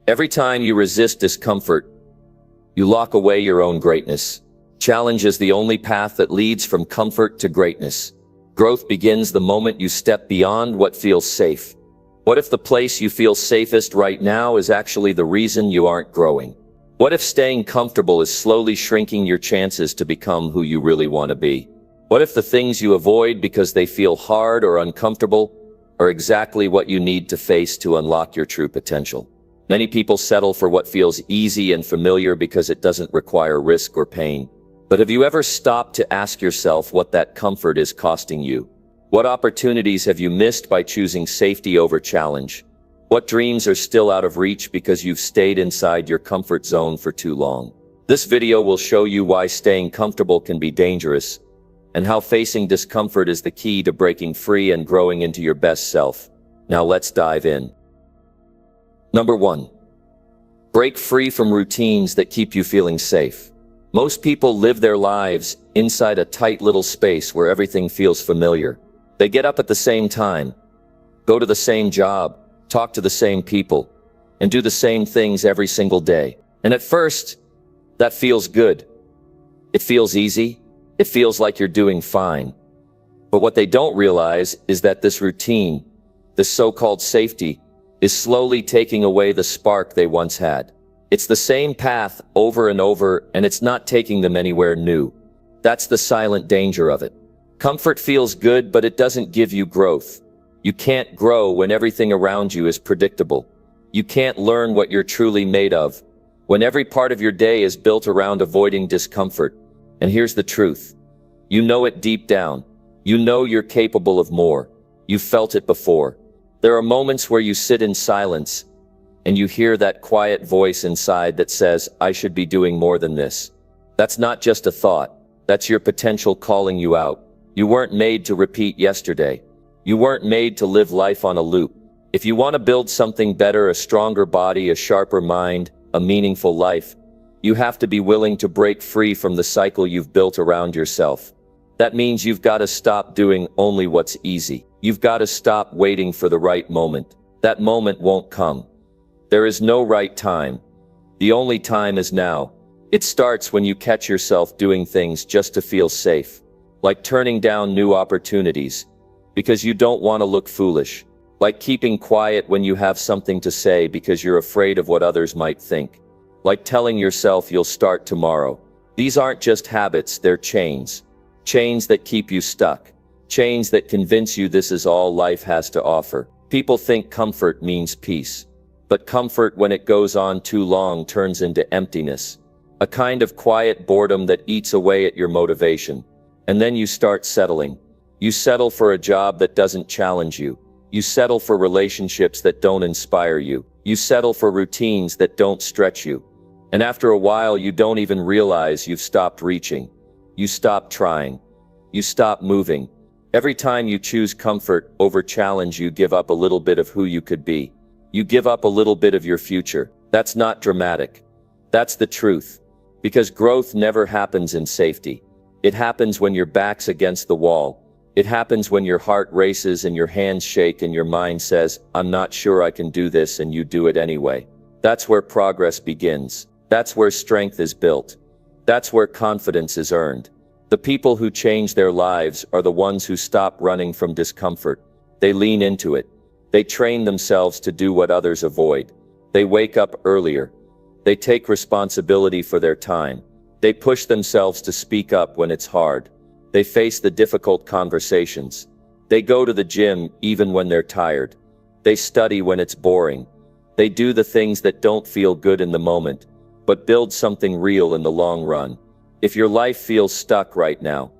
Every time you resist discomfort, you lock away your own greatness. Challenge is the only path that leads from comfort to greatness. Growth begins the moment you step beyond what feels safe. What if the place you feel safest right now is actually the reason you aren't growing? What if staying comfortable is slowly shrinking your chances to become who you really want to be? What if the things you avoid because they feel hard or uncomfortable are exactly what you need to face to unlock your true potential? Many people settle for what feels easy and familiar because it doesn't require risk or pain. But have you ever stopped to ask yourself what that comfort is costing you? What opportunities have you missed by choosing safety over challenge? What dreams are still out of reach because you've stayed inside your comfort zone for too long? This video will show you why staying comfortable can be dangerous, and how facing discomfort is the key to breaking free and growing into your best self. Now let's dive in. Number 1. Break free from routines that keep you feeling safe. Most people live their lives inside a tight little space where everything feels familiar. They get up at the same time, go to the same job, talk to the same people, and do the same things every single day. And at first, that feels good. It feels easy. It feels like you're doing fine. But what they don't realize is that this routine, this so-called safety, is slowly taking away the spark they once had. It's the same path over and over, and it's not taking them anywhere new. That's the silent danger of it. Comfort feels good, but it doesn't give you growth. You can't grow when everything around you is predictable. You can't learn what you're truly made of when every part of your day is built around avoiding discomfort. And here's the truth. You know it deep down. You know you're capable of more. You've felt it before. There are moments where you sit in silence, and you hear that quiet voice inside that says, I should be doing more than this. That's not just a thought. That's your potential calling you out. You weren't made to repeat yesterday. You weren't made to live life on a loop. If you want to build something better, a stronger body, a sharper mind, a meaningful life, you have to be willing to break free from the cycle you've built around yourself. That means you've got to stop doing only what's easy. You've got to stop waiting for the right moment. That moment won't come. There is no right time. The only time is now. It starts when you catch yourself doing things just to feel safe, like turning down new opportunities because you don't want to look foolish, like keeping quiet when you have something to say because you're afraid of what others might think, like telling yourself you'll start tomorrow. These aren't just habits, they're chains. Chains that keep you stuck. Chains that convince you this is all life has to offer. People think comfort means peace. But comfort, when it goes on too long, turns into emptiness. A kind of quiet boredom that eats away at your motivation. And then you start settling. You settle for a job that doesn't challenge you. You settle for relationships that don't inspire you. You settle for routines that don't stretch you. And after a while, you don't even realize you've stopped reaching. You stop trying. You stop moving. Every time you choose comfort over challenge, you give up a little bit of who you could be. You give up a little bit of your future. That's not dramatic. That's the truth. Because growth never happens in safety. It happens when your back's against the wall. It happens when your heart races and your hands shake and your mind says, I'm not sure I can do this, and you do it anyway. That's where progress begins. That's where strength is built. That's where confidence is earned. The people who change their lives are the ones who stop running from discomfort. They lean into it. They train themselves to do what others avoid. They wake up earlier. They take responsibility for their time. They push themselves to speak up when it's hard. They face the difficult conversations. They go to the gym even when they're tired. They study when it's boring. They do the things that don't feel good in the moment, but build something real in the long run. If your life feels stuck right now,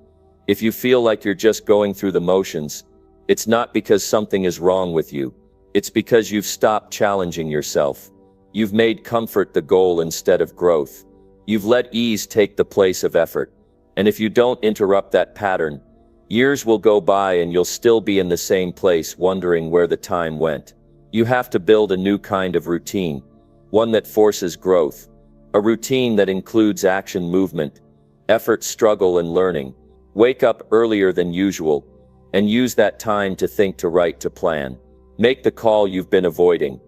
if you feel like you're just going through the motions, it's not because something is wrong with you. It's because you've stopped challenging yourself. You've made comfort the goal instead of growth. You've let ease take the place of effort. And if you don't interrupt that pattern, years will go by and you'll still be in the same place wondering where the time went. You have to build a new kind of routine, one that forces growth, a routine that includes action, movement, effort, struggle, and learning. Wake up earlier than usual, and use that time to think, to write, to plan. Make the call you've been avoiding.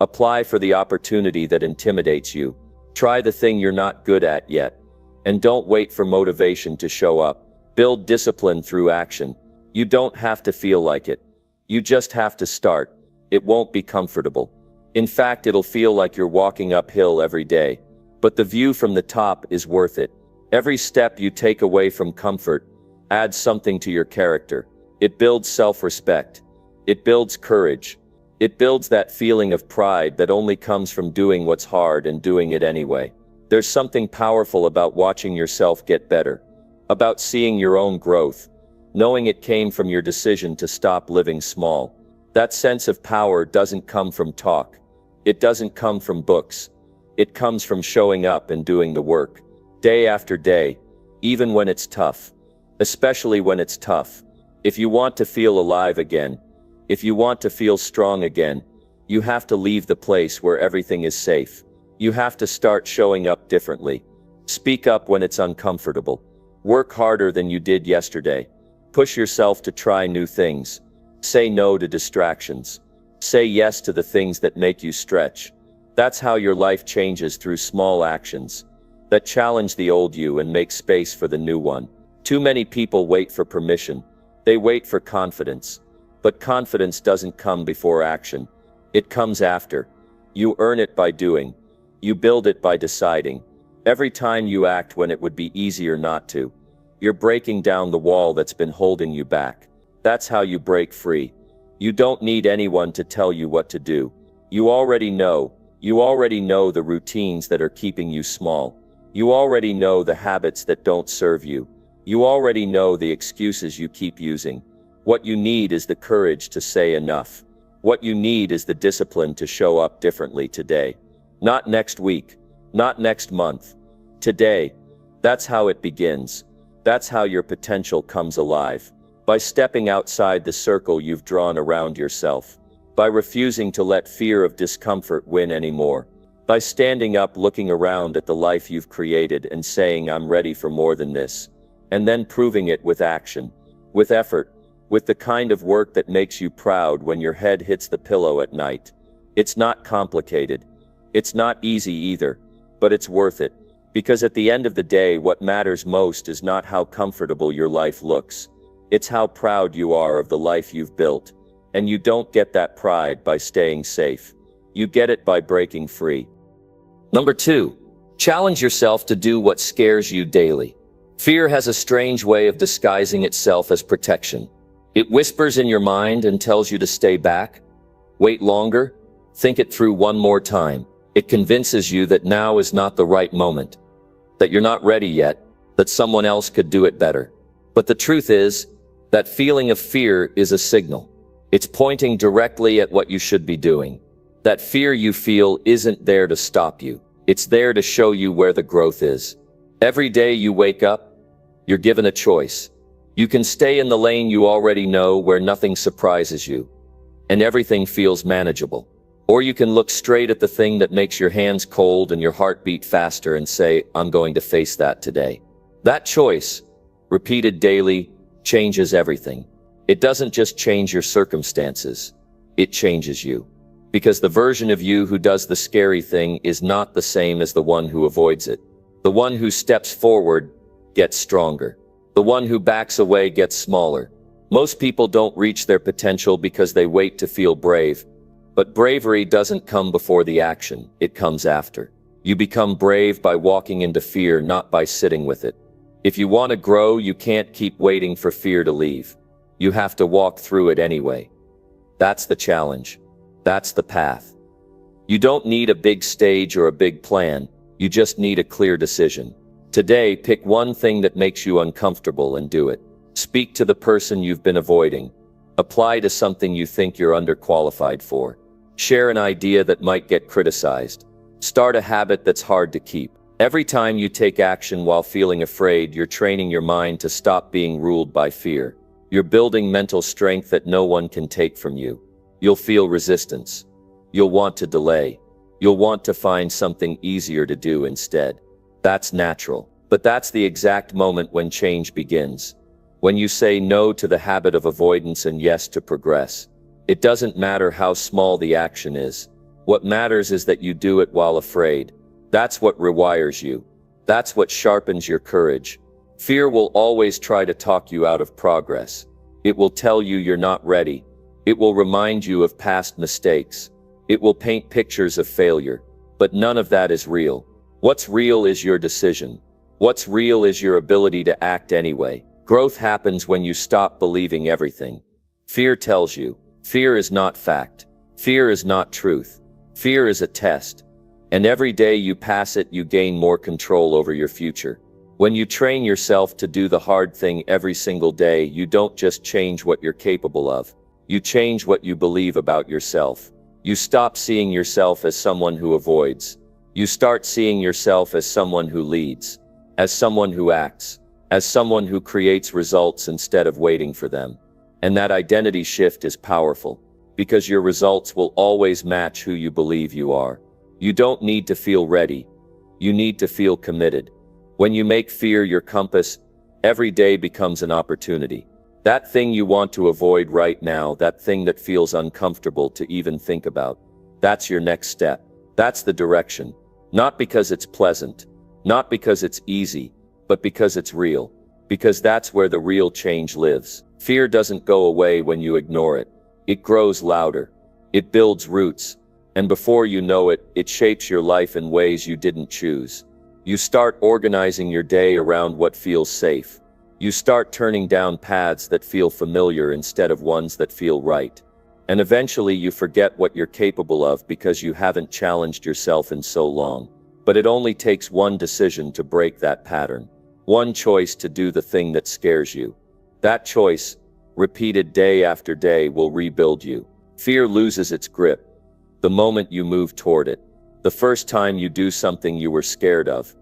Apply for the opportunity that intimidates you. Try the thing you're not good at yet. And don't wait for motivation to show up. Build discipline through action. You don't have to feel like it. You just have to start. It won't be comfortable. In fact, it'll feel like you're walking uphill every day. But the view from the top is worth it. Every step you take away from comfort adds something to your character. It builds self-respect. It builds courage. It builds that feeling of pride that only comes from doing what's hard and doing it anyway. There's something powerful about watching yourself get better, about seeing your own growth, knowing it came from your decision to stop living small. That sense of power doesn't come from talk. It doesn't come from books. It comes from showing up and doing the work, day after day, even when it's tough. Especially when it's tough. If you want to feel alive again, if you want to feel strong again, you have to leave the place where everything is safe. You have to start showing up differently. Speak up when it's uncomfortable. Work harder than you did yesterday. Push yourself to try new things. Say no to distractions. Say yes to the things that make you stretch. That's how your life changes, through small actions that challenge the old you and make space for the new one. Too many people wait for permission. They wait for confidence. But confidence doesn't come before action. It comes after. You earn it by doing. You build it by deciding. Every time you act when it would be easier not to, you're breaking down the wall that's been holding you back. That's how you break free. You don't need anyone to tell you what to do. You already know. You already know the routines that are keeping you small. You already know the habits that don't serve you. You already know the excuses you keep using. What you need is the courage to say enough. What you need is the discipline to show up differently today. Not next week. Not next month. Today. That's how it begins. That's how your potential comes alive. By stepping outside the circle you've drawn around yourself. By refusing to let fear of discomfort win anymore. By standing up, looking around at the life you've created and saying, I'm ready for more than this. And then proving it with action. With effort. With the kind of work that makes you proud when your head hits the pillow at night. It's not complicated. It's not easy either. But it's worth it. Because at the end of the day, what matters most is not how comfortable your life looks. It's how proud you are of the life you've built. And you don't get that pride by staying safe. You get it by breaking free. Number 2. Challenge yourself to do what scares you daily. Fear has a strange way of disguising itself as protection. It whispers in your mind and tells you to stay back, wait longer, think it through one more time. It convinces you that now is not the right moment, that you're not ready yet, that someone else could do it better. But the truth is, that feeling of fear is a signal. It's pointing directly at what you should be doing. That fear you feel isn't there to stop you. It's there to show you where the growth is. Every day you wake up, you're given a choice. You can stay in the lane you already know, where nothing surprises you, and everything feels manageable. Or you can look straight at the thing that makes your hands cold and your heart beat faster and say, I'm going to face that today. That choice, repeated daily, changes everything. It doesn't just change your circumstances, it changes you. Because the version of you who does the scary thing is not the same as the one who avoids it. The one who steps forward gets stronger. The one who backs away gets smaller. Most people don't reach their potential because they wait to feel brave. But bravery doesn't come before the action, it comes after. You become brave by walking into fear, not by sitting with it. If you want to grow, you can't keep waiting for fear to leave. You have to walk through it anyway. That's the challenge. That's the path. You don't need a big stage or a big plan. You just need a clear decision. Today, pick one thing that makes you uncomfortable and do it. Speak to the person you've been avoiding. Apply to something you think you're underqualified for. Share an idea that might get criticized. Start a habit that's hard to keep. Every time you take action while feeling afraid, you're training your mind to stop being ruled by fear. You're building mental strength that no one can take from you. You'll feel resistance. You'll want to delay. You'll want to find something easier to do instead. That's natural. But that's the exact moment when change begins. When you say no to the habit of avoidance and yes to progress. It doesn't matter how small the action is. What matters is that you do it while afraid. That's what rewires you. That's what sharpens your courage. Fear will always try to talk you out of progress. It will tell you you're not ready. It will remind you of past mistakes. It will paint pictures of failure. But none of that is real. What's real is your decision. What's real is your ability to act anyway. Growth happens when you stop believing everything fear tells you. Fear is not fact. Fear is not truth. Fear is a test. And every day you pass it, you gain more control over your future. When you train yourself to do the hard thing every single day, you don't just change what you're capable of. You change what you believe about yourself. You stop seeing yourself as someone who avoids. You start seeing yourself as someone who leads, as someone who acts, as someone who creates results instead of waiting for them. And that identity shift is powerful, because your results will always match who you believe you are. You don't need to feel ready. You need to feel committed. When you make fear your compass, every day becomes an opportunity. That thing you want to avoid right now, that thing that feels uncomfortable to even think about, that's your next step. That's the direction. Not because it's pleasant, not because it's easy, but because it's real. Because that's where the real change lives. Fear doesn't go away when you ignore it. It grows louder. It builds roots. And before you know it, it shapes your life in ways you didn't choose. You start organizing your day around what feels safe. You start turning down paths that feel familiar instead of ones that feel right. And eventually you forget what you're capable of because you haven't challenged yourself in so long. But it only takes one decision to break that pattern. One choice to do the thing that scares you. That choice, repeated day after day, will rebuild you. Fear loses its grip the moment you move toward it. The first time you do something you were scared of,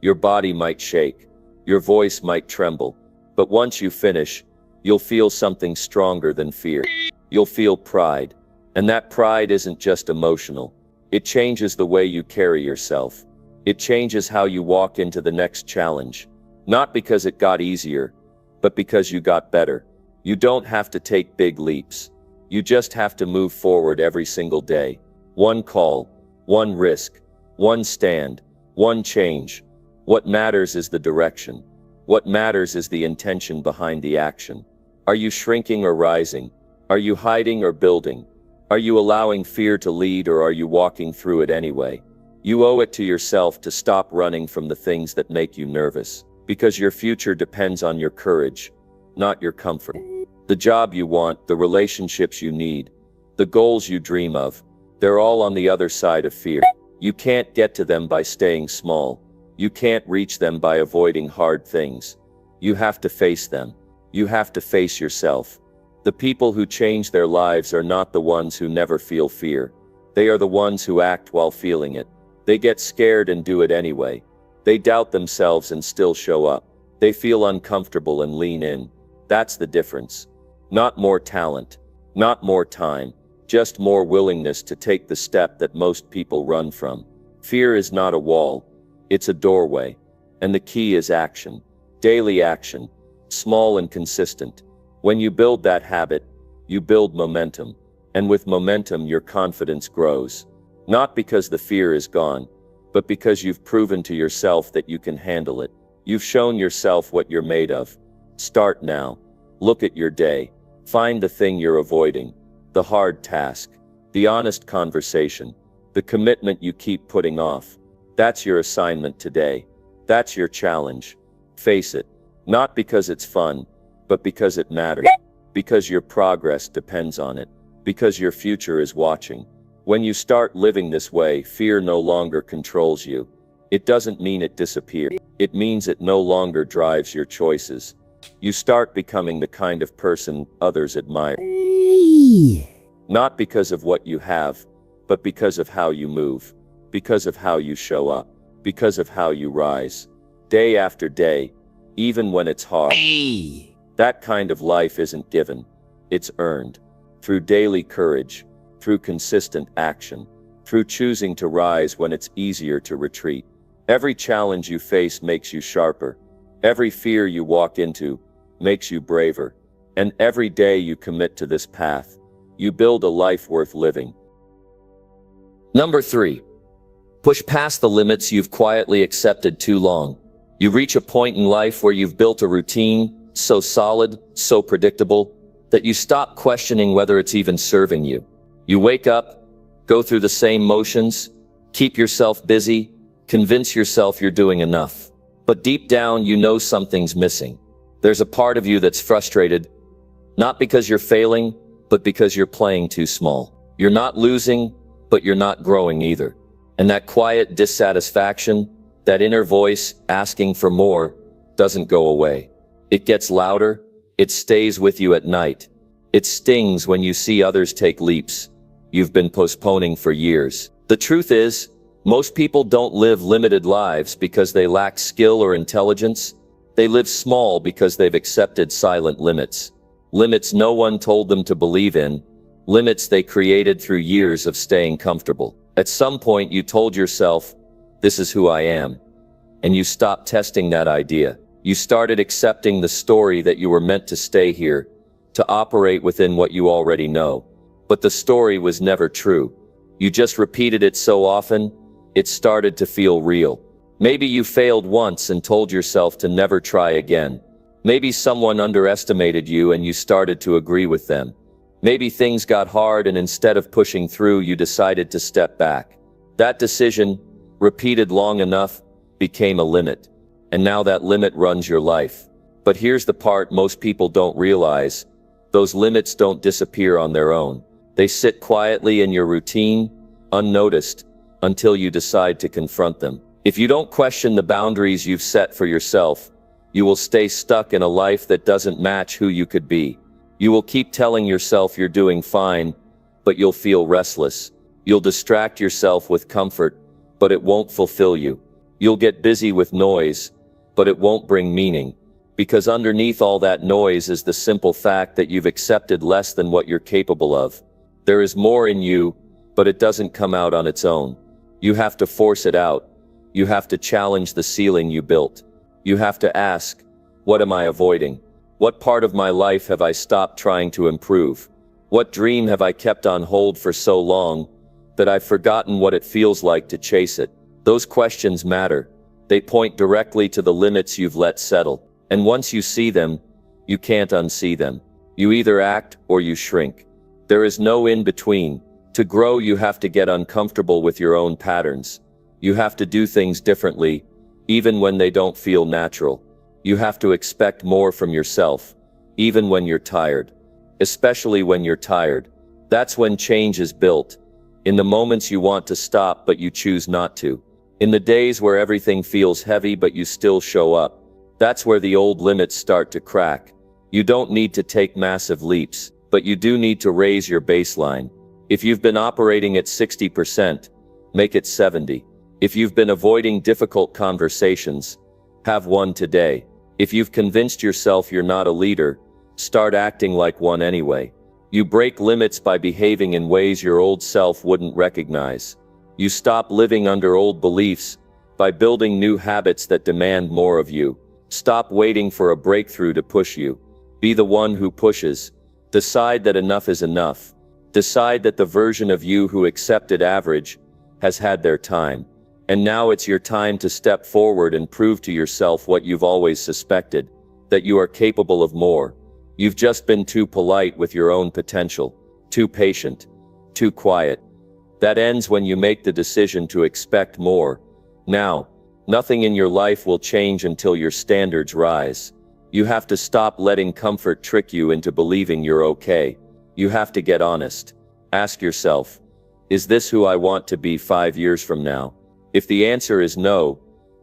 your body might shake, your voice might tremble. But once you finish, you'll feel something stronger than fear. You'll feel pride. And that pride isn't just emotional. It changes the way you carry yourself. It changes how you walk into the next challenge. Not because it got easier, but because you got better. You don't have to take big leaps. You just have to move forward every single day. One call, one risk, one stand, one change. What matters is the direction. What matters is the intention behind the action. Are you shrinking or rising? Are you hiding or building? Are you allowing fear to lead, or are you walking through it anyway? You owe it to yourself to stop running from the things that make you nervous, because your future depends on your courage, not your comfort. The job you want, the relationships you need, the goals you dream of, they're all on the other side of fear. You can't get to them by staying small. You can't reach them by avoiding hard things. You have to face them. You have to face yourself. The people who change their lives are not the ones who never feel fear. They are the ones who act while feeling it. They get scared and do it anyway. They doubt themselves and still show up. They feel uncomfortable and lean in. That's the difference. Not more talent, not more time, just more willingness to take the step that most people run from. Fear is not a wall, it's a doorway. And the key is action. Daily action, small and consistent. When you build that habit, you build momentum. And with momentum, your confidence grows. Not because the fear is gone, but because you've proven to yourself that you can handle it. You've shown yourself what you're made of. Start now. Look at your day. Find the thing you're avoiding, the hard task, the honest conversation, the commitment you keep putting off. That's your assignment today. That's your challenge. Face it. Not because it's fun, but because it matters. Because your progress depends on it. Because your future is watching. When you start living this way, fear no longer controls you. It doesn't mean it disappears. It means it no longer drives your choices. You start becoming the kind of person others admire. Not because of what you have, but because of how you move. Because of how you show up. Because of how you rise. Day after day, even when it's hard. That kind of life isn't given. It's earned. Through daily courage. Through consistent action. Through choosing to rise when it's easier to retreat. Every challenge you face makes you sharper. Every fear you walk into makes you braver. And every day you commit to this path, you build a life worth living. Number 3. Push past the limits you've quietly accepted too long. You reach a point in life where you've built a routine so solid, so predictable, that you stop questioning whether it's even serving you. You wake up, go through the same motions, keep yourself busy, convince yourself you're doing enough. But deep down, you know something's missing. There's a part of you that's frustrated, not because you're failing, but because you're playing too small. You're not losing, but you're not growing either. And that quiet dissatisfaction, that inner voice asking for more, doesn't go away. It gets louder, it stays with you at night. It stings when you see others take leaps you've been postponing for years. The truth is, most people don't live limited lives because they lack skill or intelligence. They live small because they've accepted silent limits. Limits no one told them to believe in. Limits they created through years of staying comfortable. At some point you told yourself, this is who I am. And you stopped testing that idea. You started accepting the story that you were meant to stay here, to operate within what you already know. But the story was never true. You just repeated it so often, it started to feel real. Maybe you failed once and told yourself to never try again. Maybe someone underestimated you and you started to agree with them. Maybe things got hard and instead of pushing through, you decided to step back. That decision, repeated long enough, became a limit. And now that limit runs your life. But here's the part most people don't realize. Those limits don't disappear on their own. They sit quietly in your routine, unnoticed, until you decide to confront them. If you don't question the boundaries you've set for yourself, you will stay stuck in a life that doesn't match who you could be. You will keep telling yourself you're doing fine, but you'll feel restless. You'll distract yourself with comfort, but it won't fulfill you. You'll get busy with noise, but it won't bring meaning. Because underneath all that noise is the simple fact that you've accepted less than what you're capable of. There is more in you, but it doesn't come out on its own. You have to force it out. You have to challenge the ceiling you built. You have to ask, what am I avoiding? What part of my life have I stopped trying to improve? What dream have I kept on hold for so long that I've forgotten what it feels like to chase it? Those questions matter. They point directly to the limits you've let settle. And once you see them, you can't unsee them. You either act or you shrink. There is no in between. To grow, you have to get uncomfortable with your own patterns. You have to do things differently, even when they don't feel natural. You have to expect more from yourself, even when you're tired. Especially when you're tired. That's when change is built. In the moments you want to stop but you choose not to. In the days where everything feels heavy but you still show up. That's where the old limits start to crack. You don't need to take massive leaps, but you do need to raise your baseline. If you've been operating at 60%, make it 70. If you've been avoiding difficult conversations, have one today. If you've convinced yourself you're not a leader, start acting like one anyway. You break limits by behaving in ways your old self wouldn't recognize. You stop living under old beliefs by building new habits that demand more of you. Stop waiting for a breakthrough to push you. Be the one who pushes. Decide that enough is enough. Decide that the version of you who accepted average has had their time. And now it's your time to step forward and prove to yourself what you've always suspected, that you are capable of more. You've just been too polite with your own potential, too patient, too quiet. That ends when you make the decision to expect more. Now, nothing in your life will change until your standards rise. You have to stop letting comfort trick you into believing you're okay. You have to get honest. Ask yourself, is this who I want to be 5 years from now? If the answer is no,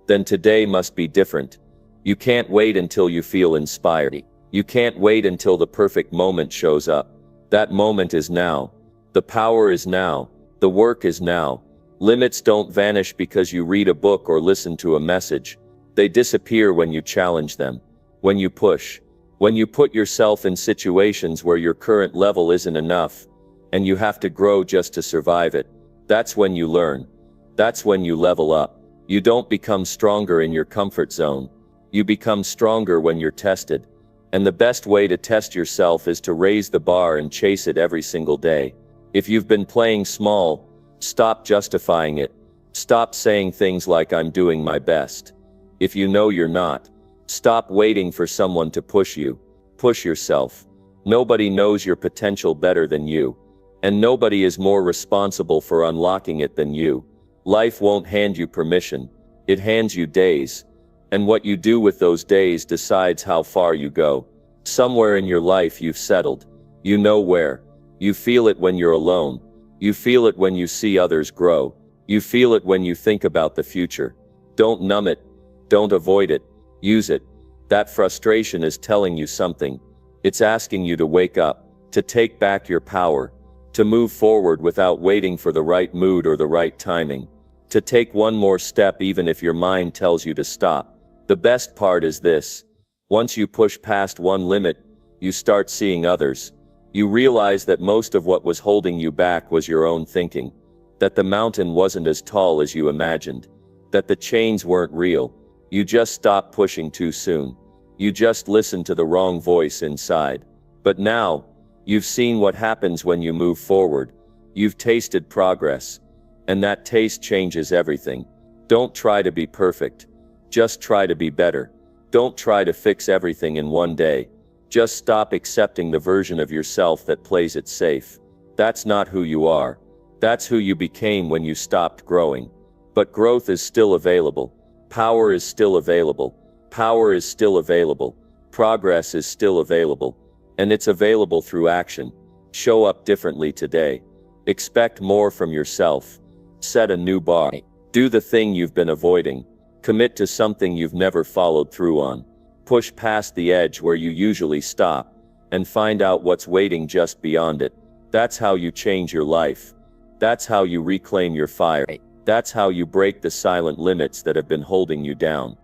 then today must be different. You can't wait until you feel inspired. You can't wait until the perfect moment shows up. That moment is now. The power is now. The work is now. Limits don't vanish because you read a book or listen to a message. They disappear when you challenge them. When you push. When you put yourself in situations where your current level isn't enough, and you have to grow just to survive it. That's when you learn. That's when you level up. You don't become stronger in your comfort zone. You become stronger when you're tested. And the best way to test yourself is to raise the bar and chase it every single day. If you've been playing small, Stop justifying it. Stop saying things like I'm doing my best if you know you're not. Stop waiting for someone to push you. Push yourself. Nobody knows your potential better than you. And nobody is more responsible for unlocking it than you. Life won't hand you permission. It hands you days. And what you do with those days decides how far you go. Somewhere in your life you've settled. You know where. You feel it when you're alone. You feel it when you see others grow. You feel it when you think about the future. Don't numb it. Don't avoid it. Use it. That frustration is telling you something. It's asking you to wake up, to take back your power, to move forward without waiting for the right mood or the right timing, to take one more step even if your mind tells you to stop. The best part is this. Once you push past one limit, you start seeing others. You realize that most of what was holding you back was your own thinking, that the mountain wasn't as tall as you imagined, that the chains weren't real. You just stopped pushing too soon. You just listened to the wrong voice inside. But now, you've seen what happens when you move forward. You've tasted progress. And that taste changes everything. Don't try to be perfect. Just try to be better. Don't try to fix everything in one day. Just stop accepting the version of yourself that plays it safe. That's not who you are. That's who you became when you stopped growing. But growth is still available. Power is still available. Power is still available. Progress is still available. And it's available through action. Show up differently today. Expect more from yourself. Set a new bar. Do the thing you've been avoiding. Commit to something you've never followed through on. Push past the edge where you usually stop, and find out what's waiting just beyond it. That's how you change your life. That's how you reclaim your fire. That's how you break the silent limits that have been holding you down.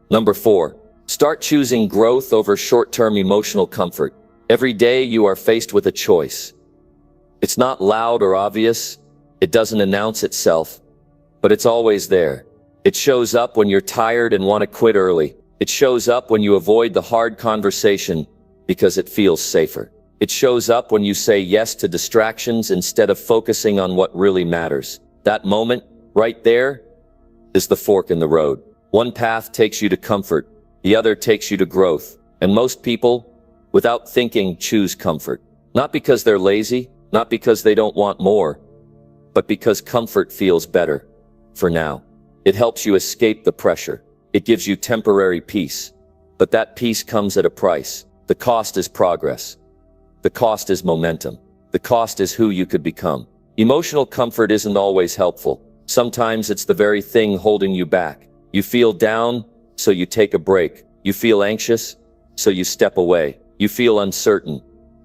Number 4. Start choosing growth over short-term emotional comfort. Every day you are faced with a choice. It's not loud or obvious. It doesn't announce itself. But it's always there. It shows up when you're tired and want to quit early. It shows up when you avoid the hard conversation because it feels safer. It shows up when you say yes to distractions instead of focusing on what really matters. That moment, right there, is the fork in the road. One path takes you to comfort, the other takes you to growth. And most people, without thinking, choose comfort. Not because they're lazy, not because they don't want more, but because comfort feels better for now. It helps you escape the pressure. It gives you temporary peace. But that peace comes at a price. The cost is progress. The cost is momentum. The cost is who you could become. Emotional comfort isn't always helpful. Sometimes it's the very thing holding you back. You feel down, so you take a break. You feel anxious, so you step away. You feel uncertain,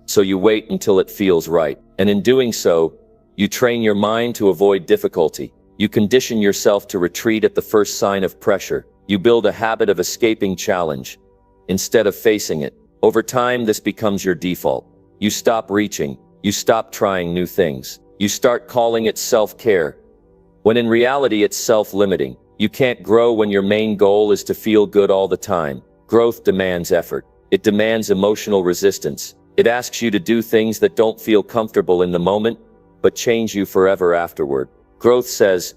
so you wait until it feels right. And in doing so, you train your mind to avoid difficulty. You condition yourself to retreat at the first sign of pressure. You build a habit of escaping challenge instead of facing it. Over time, this becomes your default. You stop reaching. You stop trying new things. You start calling it self-care, when in reality it's self-limiting. You can't grow when your main goal is to feel good all the time. Growth demands effort. It demands emotional resistance. It asks you to do things that don't feel comfortable in the moment, but change you forever afterward. Growth says,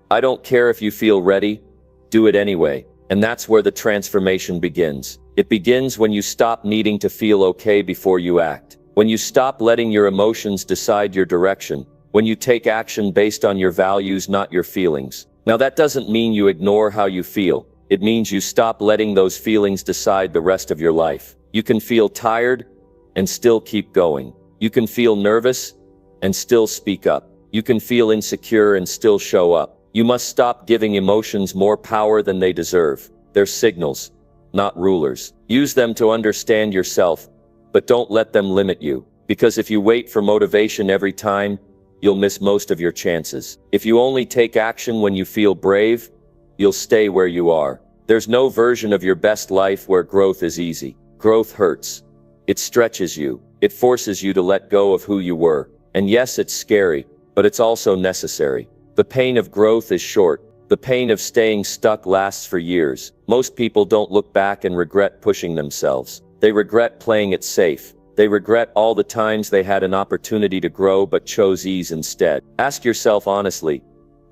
I don't care if you feel ready, do it anyway. And that's where the transformation begins. It begins when you stop needing to feel okay before you act. When you stop letting your emotions decide your direction. When you take action based on your values, not your feelings. Now that doesn't mean you ignore how you feel. It means you stop letting those feelings decide the rest of your life. You can feel tired and still keep going. You can feel nervous and still speak up. You can feel insecure and still show up. You must stop giving emotions more power than they deserve. They're signals, not rulers. Use them to understand yourself, but don't let them limit you. Because if you wait for motivation every time, you'll miss most of your chances. If you only take action when you feel brave, you'll stay where you are. There's no version of your best life where growth is easy. Growth hurts. It stretches you. It forces you to let go of who you were. And yes, it's scary, but it's also necessary. The pain of growth is short. The pain of staying stuck lasts for years. Most people don't look back and regret pushing themselves. They regret playing it safe. They regret all the times they had an opportunity to grow but chose ease instead. Ask yourself honestly,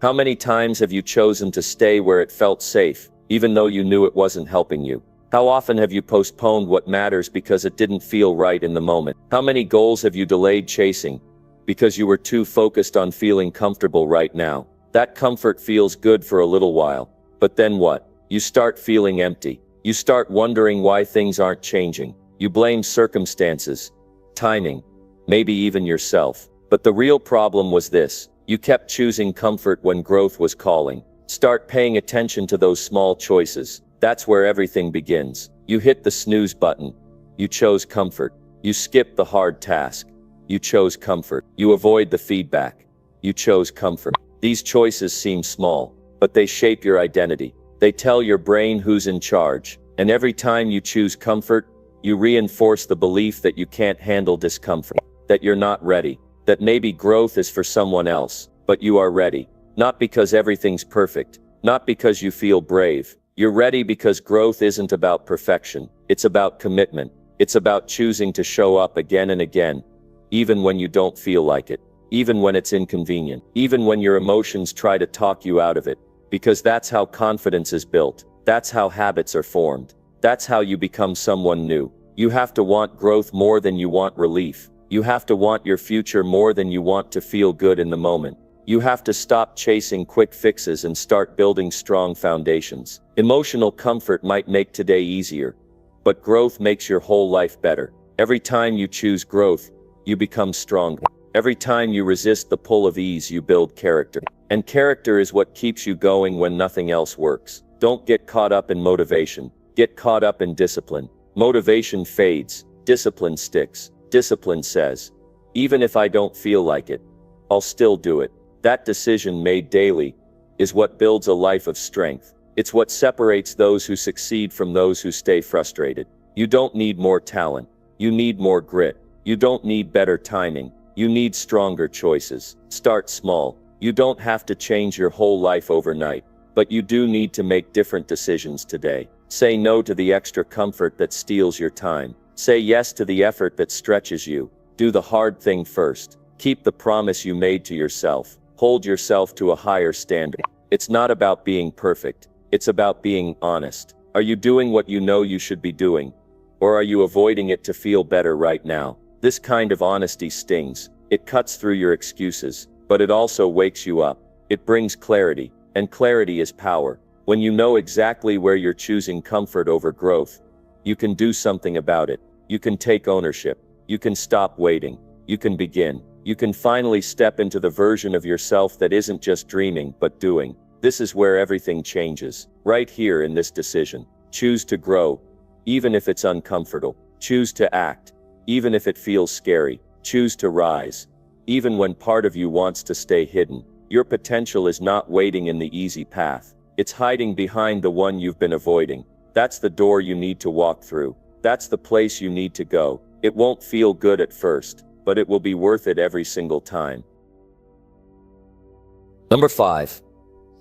how many times have you chosen to stay where it felt safe, even though you knew it wasn't helping you? How often have you postponed what matters because it didn't feel right in the moment? How many goals have you delayed chasing because you were too focused on feeling comfortable right now? That comfort feels good for a little while, but then what? You start feeling empty. You start wondering why things aren't changing. You blame circumstances, timing, maybe even yourself. But the real problem was this: you kept choosing comfort when growth was calling. Start paying attention to those small choices. That's where everything begins. You hit the snooze button. You chose comfort. You skipped the hard task. You chose comfort. You avoid the feedback. You chose comfort. These choices seem small, but they shape your identity. They tell your brain who's in charge. And every time you choose comfort, you reinforce the belief that you can't handle discomfort, that you're not ready, that maybe growth is for someone else, but you are ready. Not because everything's perfect, not because you feel brave. You're ready because growth isn't about perfection. It's about commitment. It's about choosing to show up again and again, even when you don't feel like it, even when it's inconvenient, even when your emotions try to talk you out of it. Because that's how confidence is built. That's how habits are formed. That's how you become someone new. You have to want growth more than you want relief. You have to want your future more than you want to feel good in the moment. You have to stop chasing quick fixes and start building strong foundations. Emotional comfort might make today easier, but growth makes your whole life better. Every time you choose growth, you become stronger. Every time you resist the pull of ease, you build character. And character is what keeps you going when nothing else works. Don't get caught up in motivation. Get caught up in discipline. Motivation fades. Discipline sticks. Discipline says, even if I don't feel like it, I'll still do it. That decision made daily is what builds a life of strength. It's what separates those who succeed from those who stay frustrated. You don't need more talent. You need more grit. You don't need better timing. You need stronger choices. Start small. You don't have to change your whole life overnight, but you do need to make different decisions today. Say no to the extra comfort that steals your time. Say yes to the effort that stretches you. Do the hard thing first. Keep the promise you made to yourself. Hold yourself to a higher standard. It's not about being perfect. It's about being honest. Are you doing what you know you should be doing? Or are you avoiding it to feel better right now? This kind of honesty stings. It cuts through your excuses, but it also wakes you up. It brings clarity, and clarity is power. When you know exactly where you're choosing comfort over growth, you can do something about it. You can take ownership. You can stop waiting. You can begin. You can finally step into the version of yourself that isn't just dreaming, but doing. This is where everything changes. Right here in this decision. Choose to grow, even if it's uncomfortable. Choose to act, even if it feels scary. Choose to rise, even when part of you wants to stay hidden. Your potential is not waiting in the easy path. It's hiding behind the one you've been avoiding. That's the door you need to walk through. That's the place you need to go. It won't feel good at first, but it will be worth it every single time. Number 5.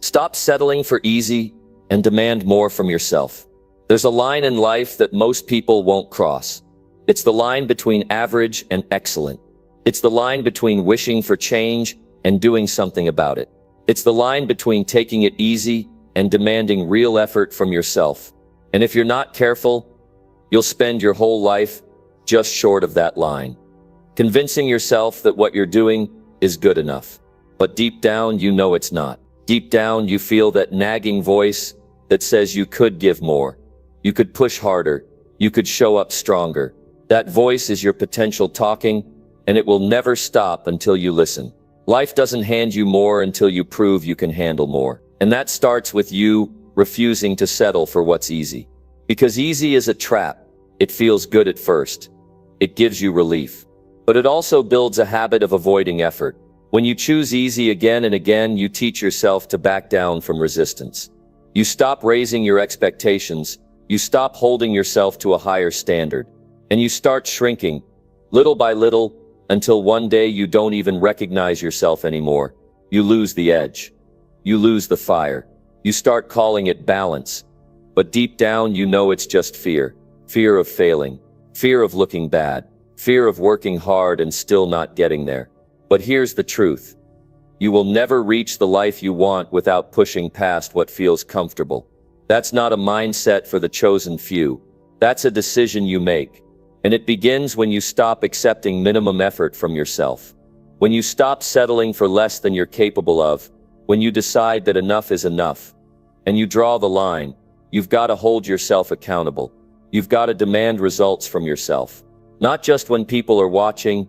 Stop settling for easy and demand more from yourself. There's a line in life that most people won't cross. It's the line between average and excellent. It's the line between wishing for change and doing something about it. It's the line between taking it easy and demanding real effort from yourself. And if you're not careful, you'll spend your whole life just short of that line, convincing yourself that what you're doing is good enough. But deep down, you know it's not. Deep down, you feel that nagging voice that says you could give more. You could push harder. You could show up stronger. That voice is your potential talking, and it will never stop until you listen. Life doesn't hand you more until you prove you can handle more. And that starts with you refusing to settle for what's easy. Because easy is a trap. It feels good at first. It gives you relief. But it also builds a habit of avoiding effort. When you choose easy again and again, you teach yourself to back down from resistance. You stop raising your expectations. You stop holding yourself to a higher standard. And you start shrinking, little by little, until one day you don't even recognize yourself anymore. You lose the edge. You lose the fire. You start calling it balance. But deep down, you know it's just fear. Fear of failing. Fear of looking bad. fear of working hard and still not getting there. But here's the truth. You will never reach the life you want without pushing past what feels comfortable. That's not a mindset for the chosen few. That's a decision you make. And it begins when you stop accepting minimum effort from yourself. When you stop settling for less than you're capable of. When you decide that enough is enough. And you draw the line. You've got to hold yourself accountable. You've got to demand results from yourself. Not just when people are watching,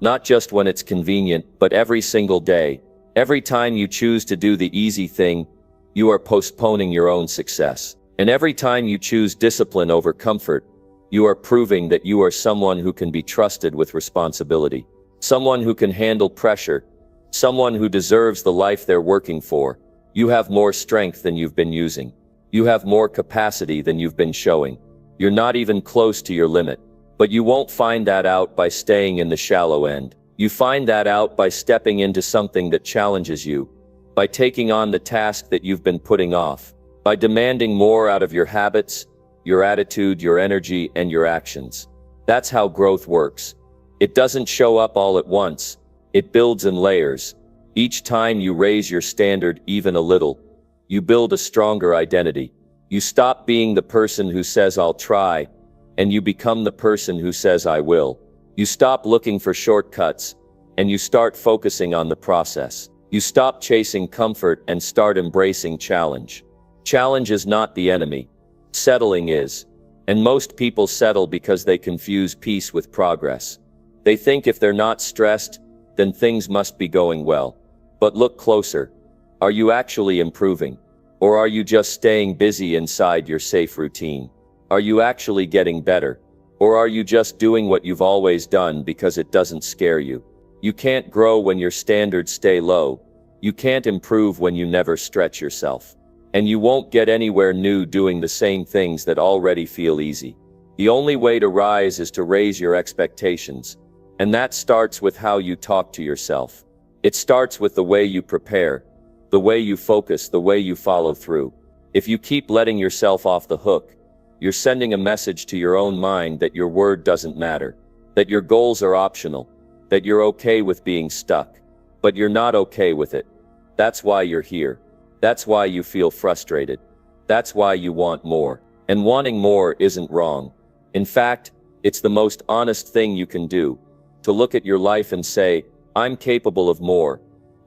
not just when it's convenient, but every single day. Every time you choose to do the easy thing, you are postponing your own success. And every time you choose discipline over comfort, you are proving that you are someone who can be trusted with responsibility. Someone who can handle pressure. Someone who deserves the life they're working for. You have more strength than you've been using. You have more capacity than you've been showing. You're not even close to your limit. But you won't find that out by staying in the shallow end. You find that out by stepping into something that challenges you, by taking on the task that you've been putting off, by demanding more out of your habits, your attitude, your energy, and your actions. That's how growth works. It doesn't show up all at once. It builds in layers. Each time you raise your standard even a little, you build a stronger identity. You stop being the person who says, "I'll try," and you become the person who says, "I will." You stop looking for shortcuts, and you start focusing on the process. You stop chasing comfort and start embracing challenge. Challenge is not the enemy. Settling is. And most people settle because they confuse peace with progress. They think if they're not stressed, then things must be going well. But look closer. Are you actually improving? Or are you just staying busy inside your safe routine? Are you actually getting better? Or are you just doing what you've always done because it doesn't scare you? You can't grow when your standards stay low. You can't improve when you never stretch yourself. And you won't get anywhere new doing the same things that already feel easy. The only way to rise is to raise your expectations. And that starts with how you talk to yourself. It starts with the way you prepare, the way you focus, the way you follow through. If you keep letting yourself off the hook, you're sending a message to your own mind that your word doesn't matter, that your goals are optional, that you're okay with being stuck. But you're not okay with it. That's why you're here. That's why you feel frustrated. That's why you want more. And wanting more isn't wrong. In fact, it's the most honest thing you can do, to look at your life and say, "I'm capable of more,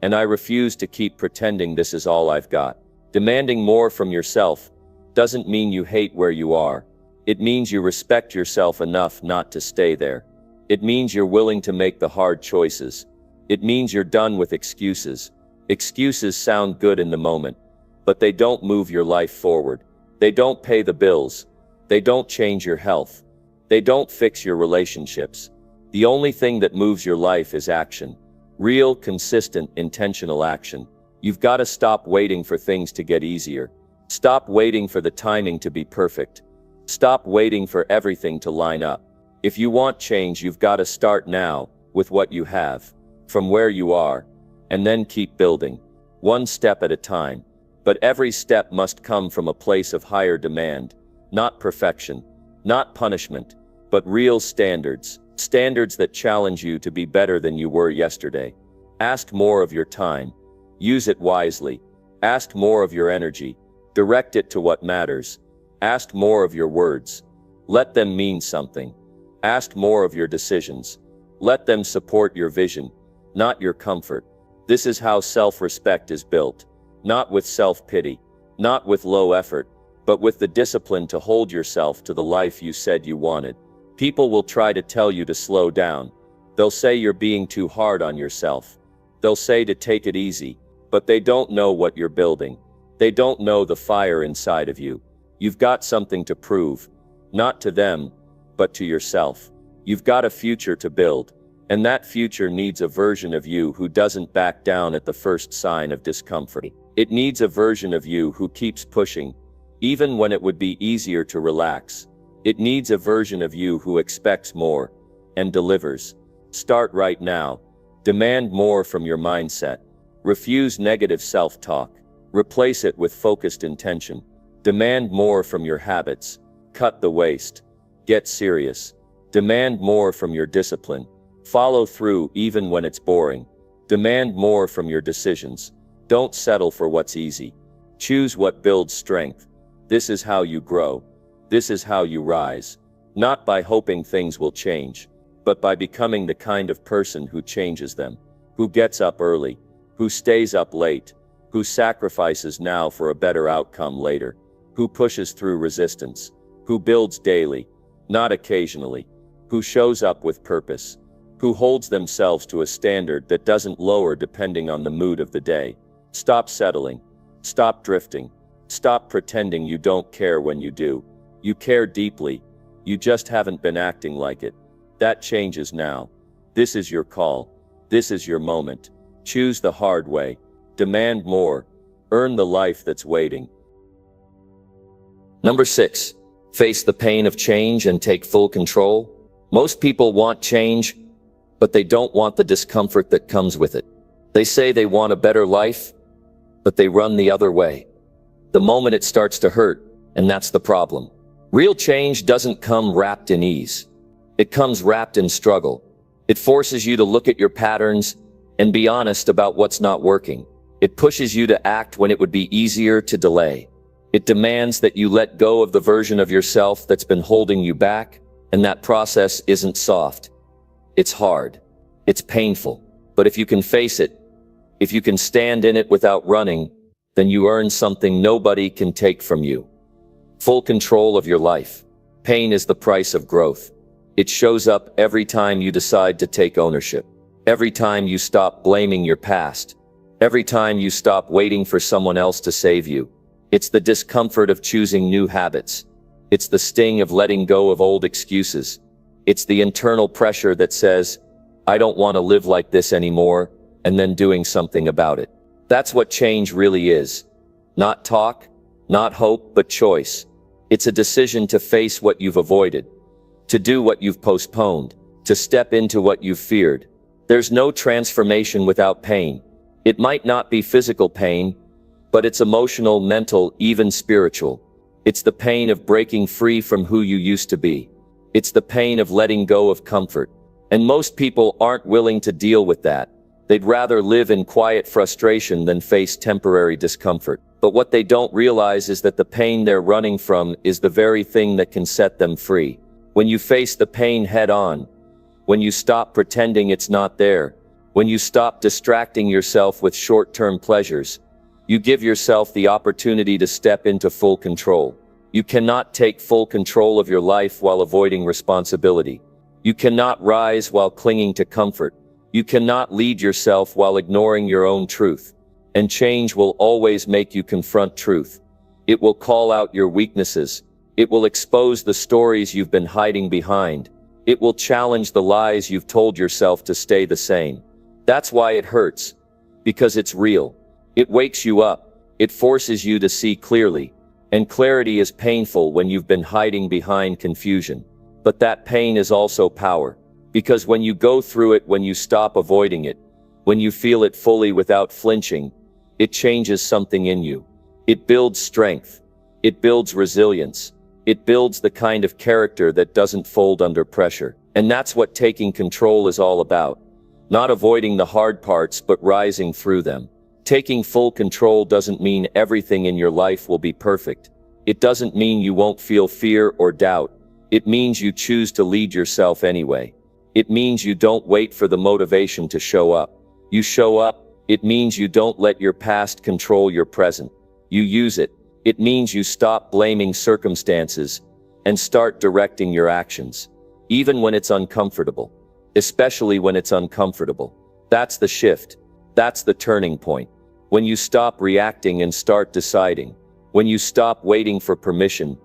and I refuse to keep pretending this is all I've got." Demanding more from yourself doesn't mean you hate where you are. It means you respect yourself enough not to stay there. It means you're willing to make the hard choices. It means you're done with excuses. Excuses sound good in the moment, but they don't move your life forward. They don't pay the bills. They don't change your health. They don't fix your relationships. The only thing that moves your life is action. Real, consistent, intentional action. You've got to stop waiting for things to get easier. Stop waiting for the timing to be perfect. Stop waiting for everything to line up. If you want change, you've got to start now, with what you have, from where you are, and then keep building, one step at a time. But every step must come from a place of higher demand, not perfection, not punishment, but real standards, standards that challenge you to be better than you were yesterday. Ask more of your time. Use it wisely. Ask more of your energy. Direct it to what matters. Ask more of your words. Let them mean something. Ask more of your decisions. Let them support your vision, not your comfort. This is how self-respect is built. Not with self-pity, not with low effort, but with the discipline to hold yourself to the life you said you wanted. People will try to tell you to slow down. They'll say you're being too hard on yourself. They'll say to take it easy, but they don't know what you're building. They don't know the fire inside of you. You've got something to prove, not to them, but to yourself. You've got a future to build, and that future needs a version of you who doesn't back down at the first sign of discomfort. It needs a version of you who keeps pushing, even when it would be easier to relax. It needs a version of you who expects more, and delivers. Start right now. Demand more from your mindset. Refuse negative self-talk. Replace it with focused intention. Demand more from your habits. Cut the waste. Get serious. Demand more from your discipline. Follow through even when it's boring. Demand more from your decisions. Don't settle for what's easy. Choose what builds strength. This is how you grow. This is how you rise. Not by hoping things will change, but by becoming the kind of person who changes them, who gets up early, who stays up late, who sacrifices now for a better outcome later, who pushes through resistance, who builds daily, not occasionally, who shows up with purpose, who holds themselves to a standard that doesn't lower depending on the mood of the day. Stop settling. Stop drifting. Stop pretending you don't care when you do. You care deeply. You just haven't been acting like it. That changes now. This is your call. This is your moment. Choose the hard way. Demand more. Earn the life that's waiting. Number 6. Face the pain of change and take full control. Most people want change, but they don't want the discomfort that comes with it. They say they want a better life, but they run the other way. The moment it starts to hurt, and that's the problem. Real change doesn't come wrapped in ease. It comes wrapped in struggle. It forces you to look at your patterns and be honest about what's not working. It pushes you to act when it would be easier to delay. It demands that you let go of the version of yourself that's been holding you back, and that process isn't soft. It's hard. It's painful. But if you can face it, if you can stand in it without running, then you earn something nobody can take from you. Full control of your life. Pain is the price of growth. It shows up every time you decide to take ownership. Every time you stop blaming your past. Every time you stop waiting for someone else to save you. It's the discomfort of choosing new habits. It's the sting of letting go of old excuses. It's the internal pressure that says, I don't want to live like this anymore, and then doing something about it. That's what change really is. Not talk, not hope, but choice. It's a decision to face what you've avoided, to do what you've postponed, to step into what you've feared. There's no transformation without pain. It might not be physical pain, but it's emotional, mental, even spiritual. It's the pain of breaking free from who you used to be. It's the pain of letting go of comfort. And most people aren't willing to deal with that. They'd rather live in quiet frustration than face temporary discomfort. But what they don't realize is that the pain they're running from is the very thing that can set them free. When you face the pain head on, when you stop pretending it's not there, when you stop distracting yourself with short-term pleasures, you give yourself the opportunity to step into full control. You cannot take full control of your life while avoiding responsibility. You cannot rise while clinging to comfort. You cannot lead yourself while ignoring your own truth. And change will always make you confront truth. It will call out your weaknesses. It will expose the stories you've been hiding behind. It will challenge the lies you've told yourself to stay the same. That's why it hurts. Because it's real. It wakes you up. It forces you to see clearly. And clarity is painful when you've been hiding behind confusion. But that pain is also power. Because when you go through it, when you stop avoiding it, when you feel it fully without flinching, it changes something in you. It builds strength. It builds resilience. It builds the kind of character that doesn't fold under pressure. And that's what taking control is all about. Not avoiding the hard parts, but rising through them. Taking full control doesn't mean everything in your life will be perfect. It doesn't mean you won't feel fear or doubt. It means you choose to lead yourself anyway. It means you don't wait for the motivation to show up. You show up. It means you don't let your past control your present. You use it. It means you stop blaming circumstances and start directing your actions. Even when it's uncomfortable. Especially when it's uncomfortable. That's the shift. That's the turning point. When you stop reacting and start deciding. When you stop waiting for permission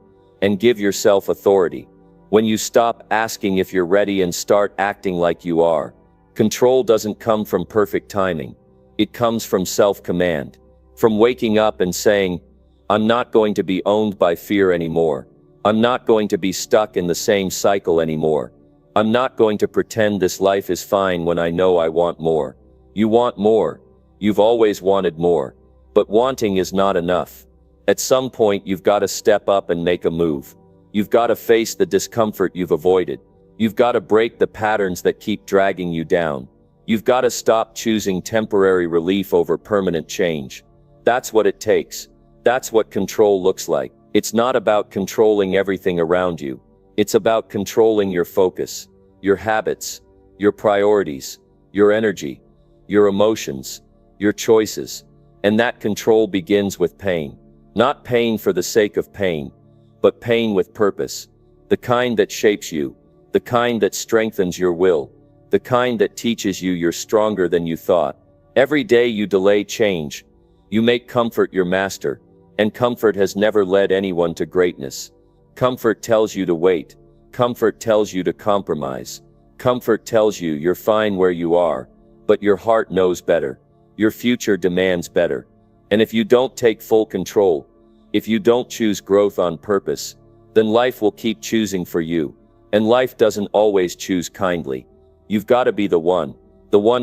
and give yourself authority. When you stop asking if you're ready and start acting like you are. Control doesn't come from perfect timing. It comes from self-command. From waking up and saying, I'm not going to be owned by fear anymore. I'm not going to be stuck in the same cycle anymore. I'm not going to pretend this life is fine when I know I want more. You want more. You've always wanted more. But wanting is not enough. At some point you've got to step up and make a move. You've got to face the discomfort you've avoided. You've got to break the patterns that keep dragging you down. You've got to stop choosing temporary relief over permanent change. That's what it takes. That's what control looks like. It's not about controlling everything around you. It's about controlling your focus, your habits, your priorities, your energy, your emotions, your choices. And that control begins with pain. Not pain for the sake of pain, but pain with purpose. The kind that shapes you, the kind that strengthens your will, the kind that teaches you you're stronger than you thought. Every day you delay change, you make comfort your master, and comfort has never led anyone to greatness. Comfort tells you to wait. Comfort tells you to compromise. Comfort tells you you're fine where you are, but your heart knows better. Your future demands better. And if you don't take full control, if you don't choose growth on purpose, then life will keep choosing for you. And life doesn't always choose kindly. You've got to be the one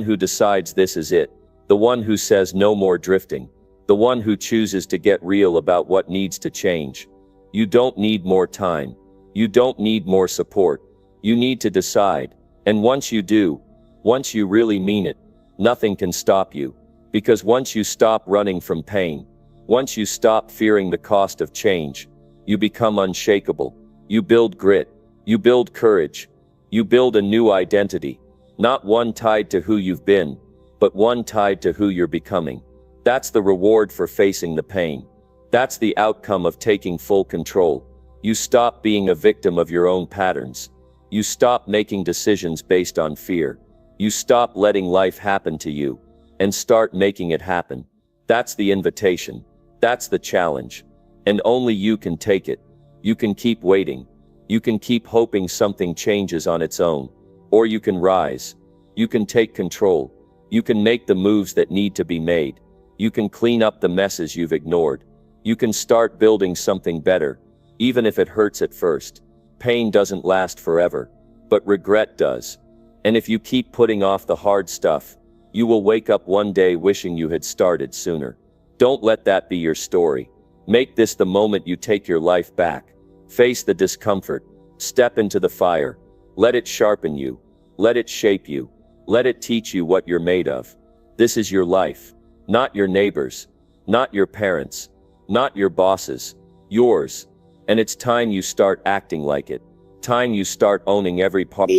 who decides this is it, the one who says no more drifting, the one who chooses to get real about what needs to change. You don't need more time. You don't need more support. You need to decide. And once you do, once you really mean it, nothing can stop you. Because once you stop running from pain, once you stop fearing the cost of change, you become unshakable. You build grit. You build courage. You build a new identity. Not one tied to who you've been, but one tied to who you're becoming. That's the reward for facing the pain. That's the outcome of taking full control. You stop being a victim of your own patterns. You stop making decisions based on fear. You stop letting life happen to you, and start making it happen. That's the invitation. That's the challenge. And only you can take it. You can keep waiting. You can keep hoping something changes on its own. Or you can rise. You can take control. You can make the moves that need to be made. You can clean up the messes you've ignored. You can start building something better, even if it hurts at first. Pain doesn't last forever, but regret does. And if you keep putting off the hard stuff, you will wake up one day wishing you had started sooner. Don't let that be your story. Make this the moment you take your life back. Face the discomfort. Step into the fire. Let it sharpen you. Let it shape you. Let it teach you what you're made of. This is your life. Not your neighbors. Not your parents. Not your bosses. Yours. And it's time you start acting like it. Time you start owning every part.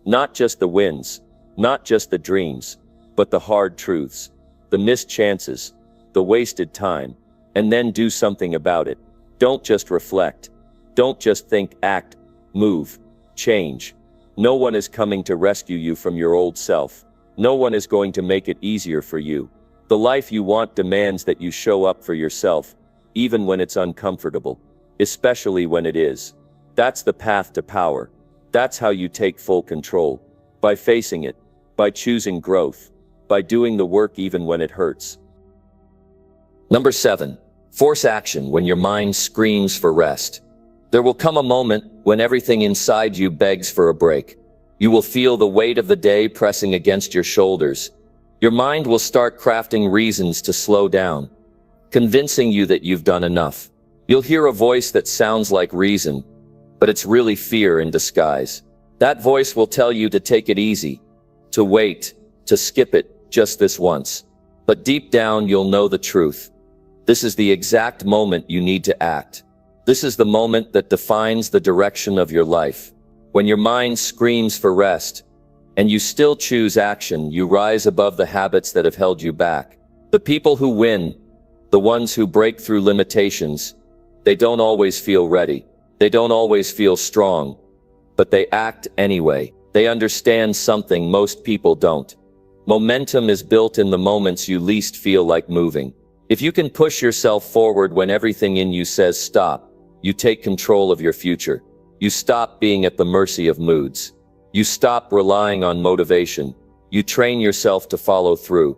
Not just the wins. Not just the dreams. But the hard truths. The missed chances. The wasted time. And then do something about it. Don't just reflect. Don't just think, act, move, change. No one is coming to rescue you from your old self. No one is going to make it easier for you. The life you want demands that you show up for yourself, even when it's uncomfortable, especially when it is. That's the path to power. That's how you take full control. By facing it, by choosing growth, by doing the work even when it hurts. Number 7. Force action when your mind screams for rest. There will come a moment when everything inside you begs for a break. You will feel the weight of the day pressing against your shoulders. Your mind will start crafting reasons to slow down, convincing you that you've done enough. You'll hear a voice that sounds like reason, but it's really fear in disguise. That voice will tell you to take it easy, to wait, to skip it just this once. But deep down, you'll know the truth. This is the exact moment you need to act. This is the moment that defines the direction of your life. When your mind screams for rest, and you still choose action, you rise above the habits that have held you back. The people who win, the ones who break through limitations, they don't always feel ready. They don't always feel strong, but they act anyway. They understand something most people don't. Momentum is built in the moments you least feel like moving. If you can push yourself forward when everything in you says stop, you take control of your future. You stop being at the mercy of moods. You stop relying on motivation. You train yourself to follow through.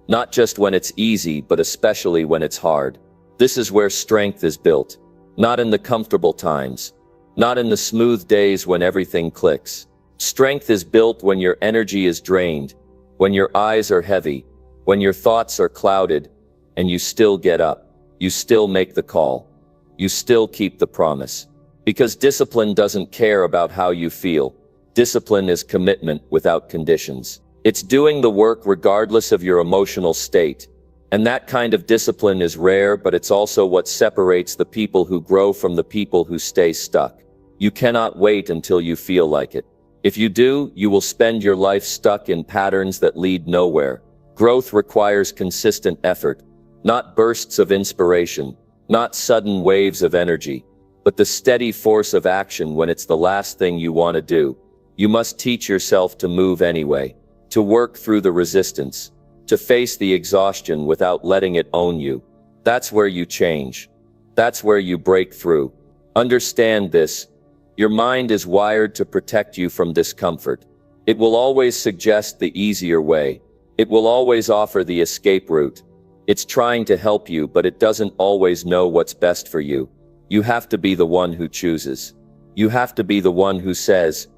Not just when it's easy, but especially when it's hard. This is where strength is built. Not in the comfortable times. Not in the smooth days when everything clicks. Strength is built when your energy is drained, when your eyes are heavy, when your thoughts are clouded, and you still get up. You still make the call. You still keep the promise. Because discipline doesn't care about how you feel. Discipline is commitment without conditions. It's doing the work regardless of your emotional state. And that kind of discipline is rare, but it's also what separates the people who grow from the people who stay stuck. You cannot wait until you feel like it. If you do, you will spend your life stuck in patterns that lead nowhere. Growth requires consistent effort, not bursts of inspiration, not sudden waves of energy, but the steady force of action when it's the last thing you want to do. You must teach yourself to move anyway, to work through the resistance, to face the exhaustion without letting it own you. That's where you change. That's where you break through. Understand this. Your mind is wired to protect you from discomfort. It will always suggest the easier way. It will always offer the escape route. It's trying to help you, but it doesn't always know what's best for you. You have to be the one who chooses. You have to be the one who says,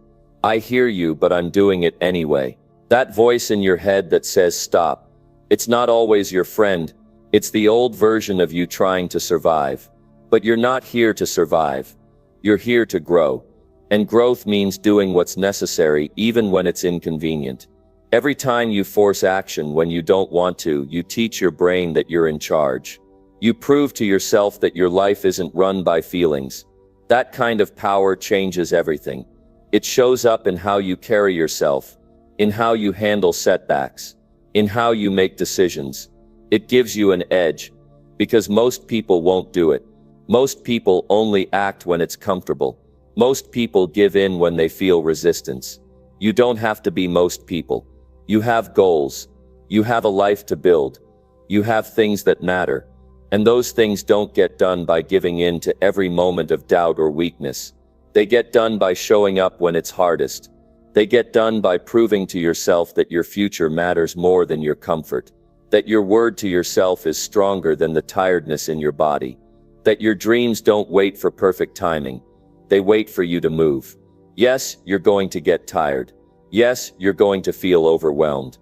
"I hear you, but I'm doing it anyway." That voice in your head that says stop. It's not always your friend. It's the old version of you trying to survive. But you're not here to survive. You're here to grow. And growth means doing what's necessary even when it's inconvenient. Every time you force action when you don't want to, you teach your brain that you're in charge. You prove to yourself that your life isn't run by feelings. That kind of power changes everything. It shows up in how you carry yourself, in how you handle setbacks, in how you make decisions. It gives you an edge, because most people won't do it. Most people only act when it's comfortable. Most people give in when they feel resistance. You don't have to be most people. You have goals. You have a life to build. You have things that matter. And those things don't get done by giving in to every moment of doubt or weakness. They get done by showing up when it's hardest. They get done by proving to yourself that your future matters more than your comfort. That your word to yourself is stronger than the tiredness in your body. That your dreams don't wait for perfect timing. They wait for you to move. Yes, you're going to get tired. Yes, you're going to feel overwhelmed.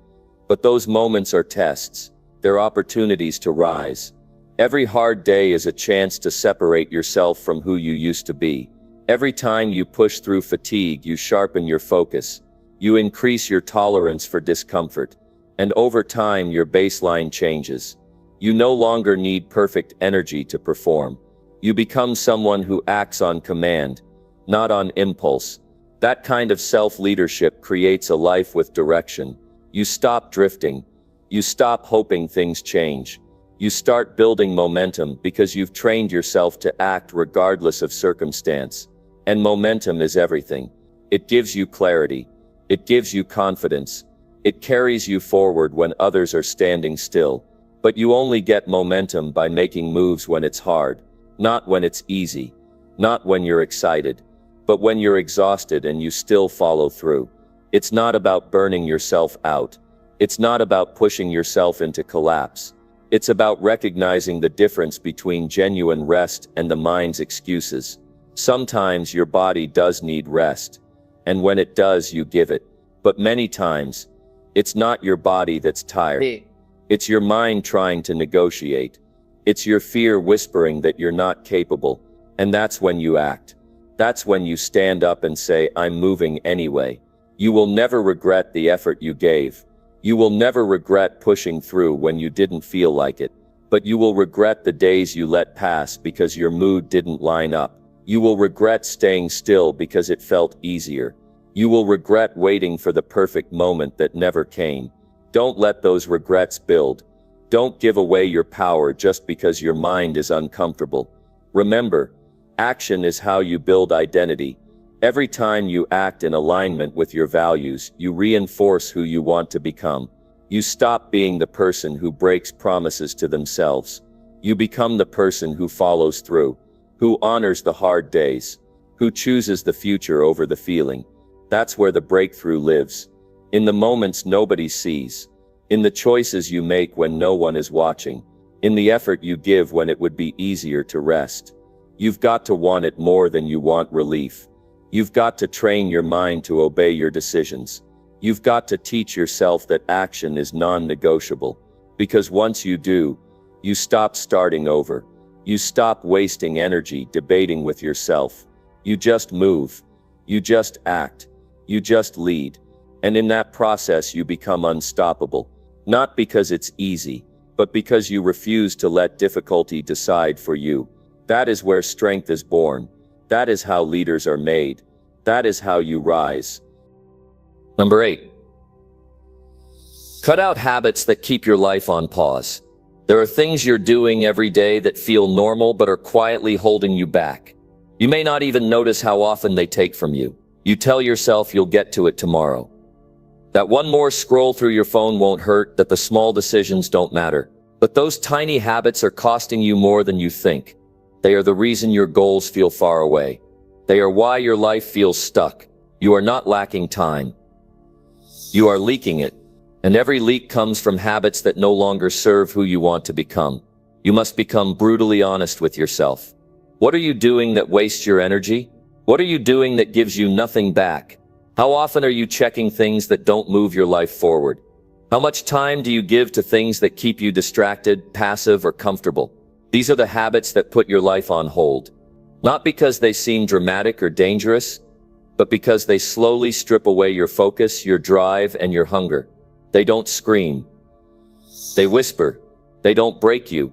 But those moments are tests. They're opportunities to rise. Every hard day is a chance to separate yourself from who you used to be. Every time you push through fatigue, you sharpen your focus. You increase your tolerance for discomfort. And over time, your baseline changes. You no longer need perfect energy to perform. You become someone who acts on command, not on impulse. That kind of self-leadership creates a life with direction. You stop drifting. You stop hoping things change. You start building momentum because you've trained yourself to act regardless of circumstance. And momentum is everything. It gives you clarity. It gives you confidence. It carries you forward when others are standing still. But you only get momentum by making moves when it's hard, not when it's easy, not when you're excited, but when you're exhausted and you still follow through. It's not about burning yourself out. It's not about pushing yourself into collapse. It's about recognizing the difference between genuine rest and the mind's excuses. Sometimes your body does need rest, and when it does, you give it. But many times, it's not your body that's tired. It's your mind trying to negotiate. It's your fear whispering that you're not capable. And that's when you act. That's when you stand up and say, "I'm moving anyway." You will never regret the effort you gave. You will never regret pushing through when you didn't feel like it. But you will regret the days you let pass because your mood didn't line up. You will regret staying still because it felt easier. You will regret waiting for the perfect moment that never came. Don't let those regrets build. Don't give away your power just because your mind is uncomfortable. Remember, action is how you build identity. Every time you act in alignment with your values, you reinforce who you want to become. You stop being the person who breaks promises to themselves. You become the person who follows through, who honors the hard days, who chooses the future over the feeling. That's where the breakthrough lives. In the moments nobody sees. In the choices you make when no one is watching. In the effort you give when it would be easier to rest. You've got to want it more than you want relief. You've got to train your mind to obey your decisions. You've got to teach yourself that action is non-negotiable. Because once you do, you stop starting over. You stop wasting energy debating with yourself. You just move. You just act. You just lead. And in that process, you become unstoppable. Not because it's easy, but because you refuse to let difficulty decide for you. That is where strength is born. That is how leaders are made. That is how you rise. Number 8. Cut out habits that keep your life on pause. There are things you're doing every day that feel normal but are quietly holding you back. You may not even notice how often they take from you. You tell yourself you'll get to it tomorrow. That one more scroll through your phone won't hurt, that the small decisions don't matter. But those tiny habits are costing you more than you think. They are the reason your goals feel far away. They are why your life feels stuck. You are not lacking time. You are leaking it. And every leak comes from habits that no longer serve who you want to become. You must become brutally honest with yourself. What are you doing that wastes your energy? What are you doing that gives you nothing back? How often are you checking things that don't move your life forward? How much time do you give to things that keep you distracted, passive, or comfortable? These are the habits that put your life on hold. Not because they seem dramatic or dangerous, but because they slowly strip away your focus, your drive, and your hunger. They don't scream. They whisper. They don't break you.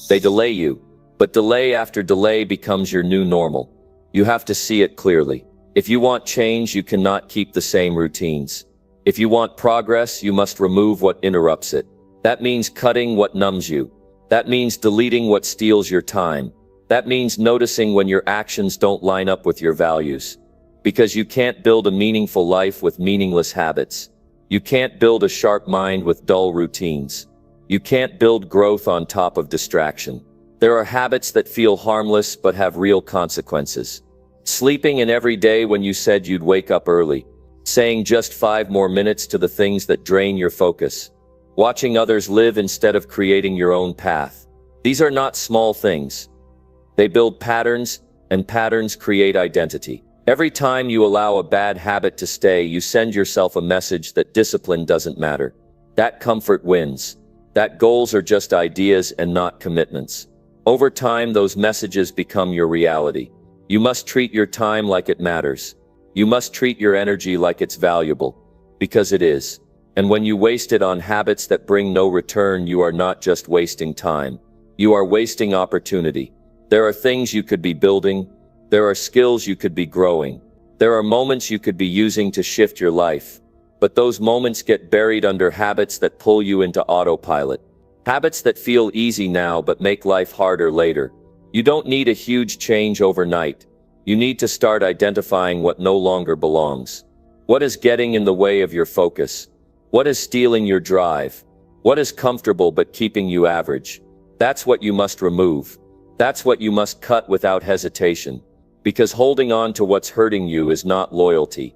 They delay you. But delay after delay becomes your new normal. You have to see it clearly. If you want change, you cannot keep the same routines. If you want progress, you must remove what interrupts it. That means cutting what numbs you. That means deleting what steals your time. That means noticing when your actions don't line up with your values. Because you can't build a meaningful life with meaningless habits. You can't build a sharp mind with dull routines. You can't build growth on top of distraction. There are habits that feel harmless but have real consequences. Sleeping in every day when you said you'd wake up early. Saying just 5 more minutes to the things that drain your focus. Watching others live instead of creating your own path. These are not small things. They build patterns, and patterns create identity. Every time you allow a bad habit to stay, you send yourself a message that discipline doesn't matter. That comfort wins. That goals are just ideas and not commitments. Over time, those messages become your reality. You must treat your time like it matters. You must treat your energy like it's valuable. Because it is. And when you waste it on habits that bring no return, you are not just wasting time. You are wasting opportunity. There are things you could be building. There are skills you could be growing. There are moments you could be using to shift your life. But those moments get buried under habits that pull you into autopilot. Habits that feel easy now but make life harder later. You don't need a huge change overnight. You need to start identifying what no longer belongs. What is getting in the way of your focus? What is stealing your drive? What is comfortable but keeping you average? That's what you must remove. That's what you must cut without hesitation. Because holding on to what's hurting you is not loyalty.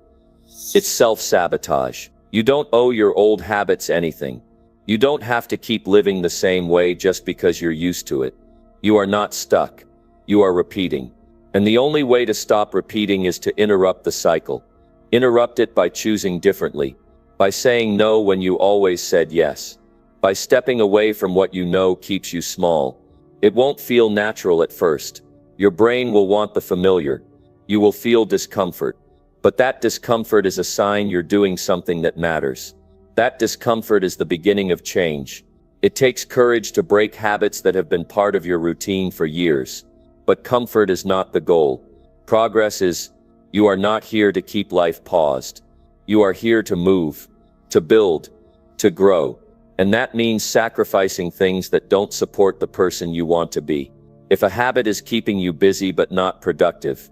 It's self-sabotage. You don't owe your old habits anything. You don't have to keep living the same way just because you're used to it. You are not stuck. You are repeating. And the only way to stop repeating is to interrupt the cycle. Interrupt it by choosing differently. By saying no when you always said yes. By stepping away from what you know keeps you small. It won't feel natural at first. Your brain will want the familiar. You will feel discomfort. But that discomfort is a sign you're doing something that matters. That discomfort is the beginning of change. It takes courage to break habits that have been part of your routine for years. But comfort is not the goal. Progress is. You are not here to keep life paused. You are here to move, to build, to grow. And that means sacrificing things that don't support the person you want to be. If a habit is keeping you busy but not productive,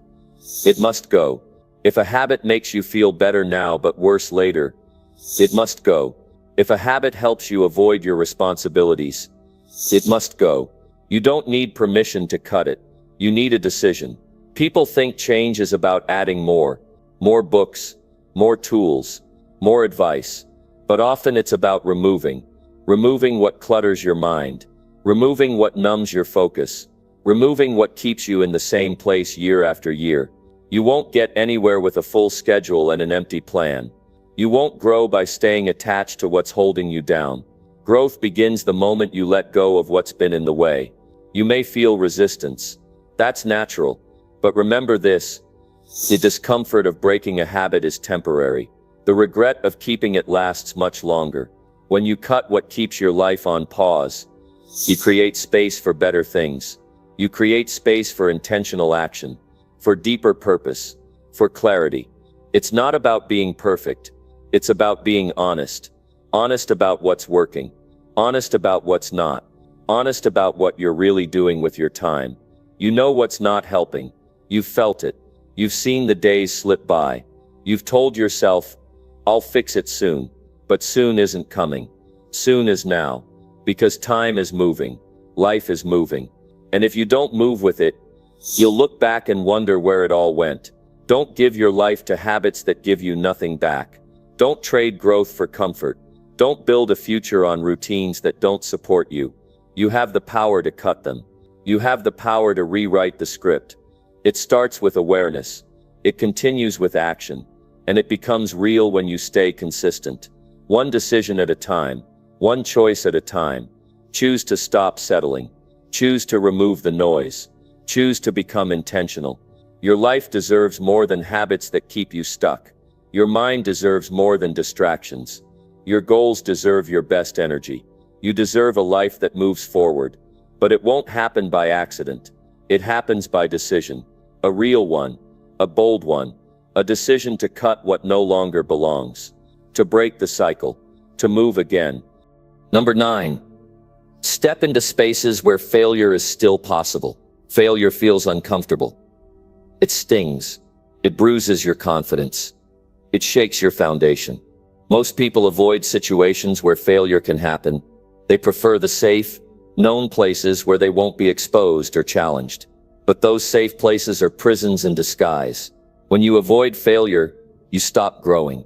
it must go. If a habit makes you feel better now but worse later, it must go. If a habit helps you avoid your responsibilities, it must go. You don't need permission to cut it. You need a decision. People think change is about adding more books, more tools, more advice. But often it's about removing what clutters your mind, removing what numbs your focus, removing what keeps you in the same place year after year. You won't get anywhere with a full schedule and an empty plan. You won't grow by staying attached to what's holding you down. Growth begins the moment you let go of what's been in the way. You may feel resistance. That's natural. But remember this, the discomfort of breaking a habit is temporary. The regret of keeping it lasts much longer. When you cut what keeps your life on pause, you create space for better things. You create space for intentional action, for deeper purpose, for clarity. It's not about being perfect. It's about being honest. Honest about what's working. Honest about what's not. Honest about what you're really doing with your time. You know what's not helping. You've felt it. You've seen the days slip by. You've told yourself, I'll fix it soon. But soon isn't coming. Soon is now. Because time is moving. Life is moving. And if you don't move with it, you'll look back and wonder where it all went. Don't give your life to habits that give you nothing back. Don't trade growth for comfort. Don't build a future on routines that don't support you. You have the power to cut them. You have the power to rewrite the script. It starts with awareness. It continues with action. And it becomes real when you stay consistent. One decision at a time. One choice at a time. Choose to stop settling. Choose to remove the noise. Choose to become intentional. Your life deserves more than habits that keep you stuck. Your mind deserves more than distractions. Your goals deserve your best energy. You deserve a life that moves forward. But it won't happen by accident. It happens by decision. A real one. A bold one. A decision to cut what no longer belongs. To break the cycle. To move again. Number 9. Step into spaces where failure is still possible. Failure feels uncomfortable. It stings. It bruises your confidence. It shakes your foundation. Most people avoid situations where failure can happen. They prefer the safe, known places where they won't be exposed or challenged. But those safe places are prisons in disguise. When you avoid failure, you stop growing.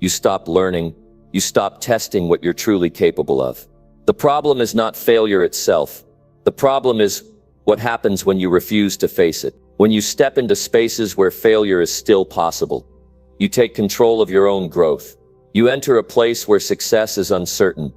You stop learning. You stop testing what you're truly capable of. The problem is not failure itself. The problem is what happens when you refuse to face it. When you step into spaces where failure is still possible. You take control of your own growth. You enter a place where success is uncertain.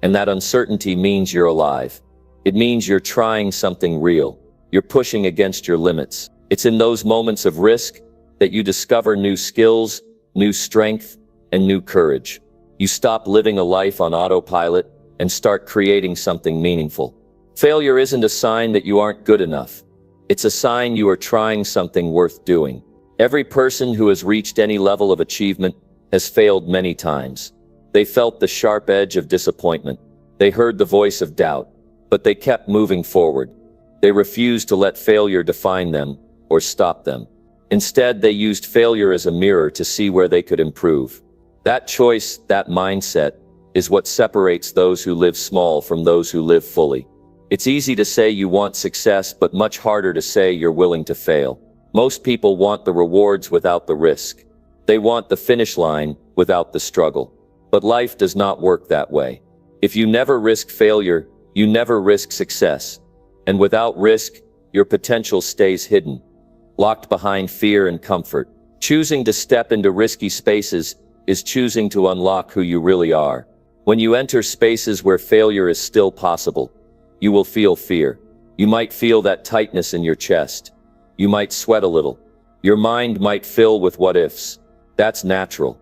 And that uncertainty means you're alive. It means you're trying something real. You're pushing against your limits. It's in those moments of risk that you discover new skills, new strength, and new courage. You stop living a life on autopilot and start creating something meaningful. Failure isn't a sign that you aren't good enough. It's a sign you are trying something worth doing. Every person who has reached any level of achievement has failed many times. They felt the sharp edge of disappointment. They heard the voice of doubt, but they kept moving forward. They refused to let failure define them or stop them. Instead, they used failure as a mirror to see where they could improve. That choice, that mindset, is what separates those who live small from those who live fully. It's easy to say you want success, but much harder to say you're willing to fail. Most people want the rewards without the risk. They want the finish line without the struggle. But life does not work that way. If you never risk failure, you never risk success. And without risk, your potential stays hidden, locked behind fear and comfort. Choosing to step into risky spaces is choosing to unlock who you really are. When you enter spaces where failure is still possible, you will feel fear. You might feel that tightness in your chest. You might sweat a little. Your mind might fill with what ifs. That's natural.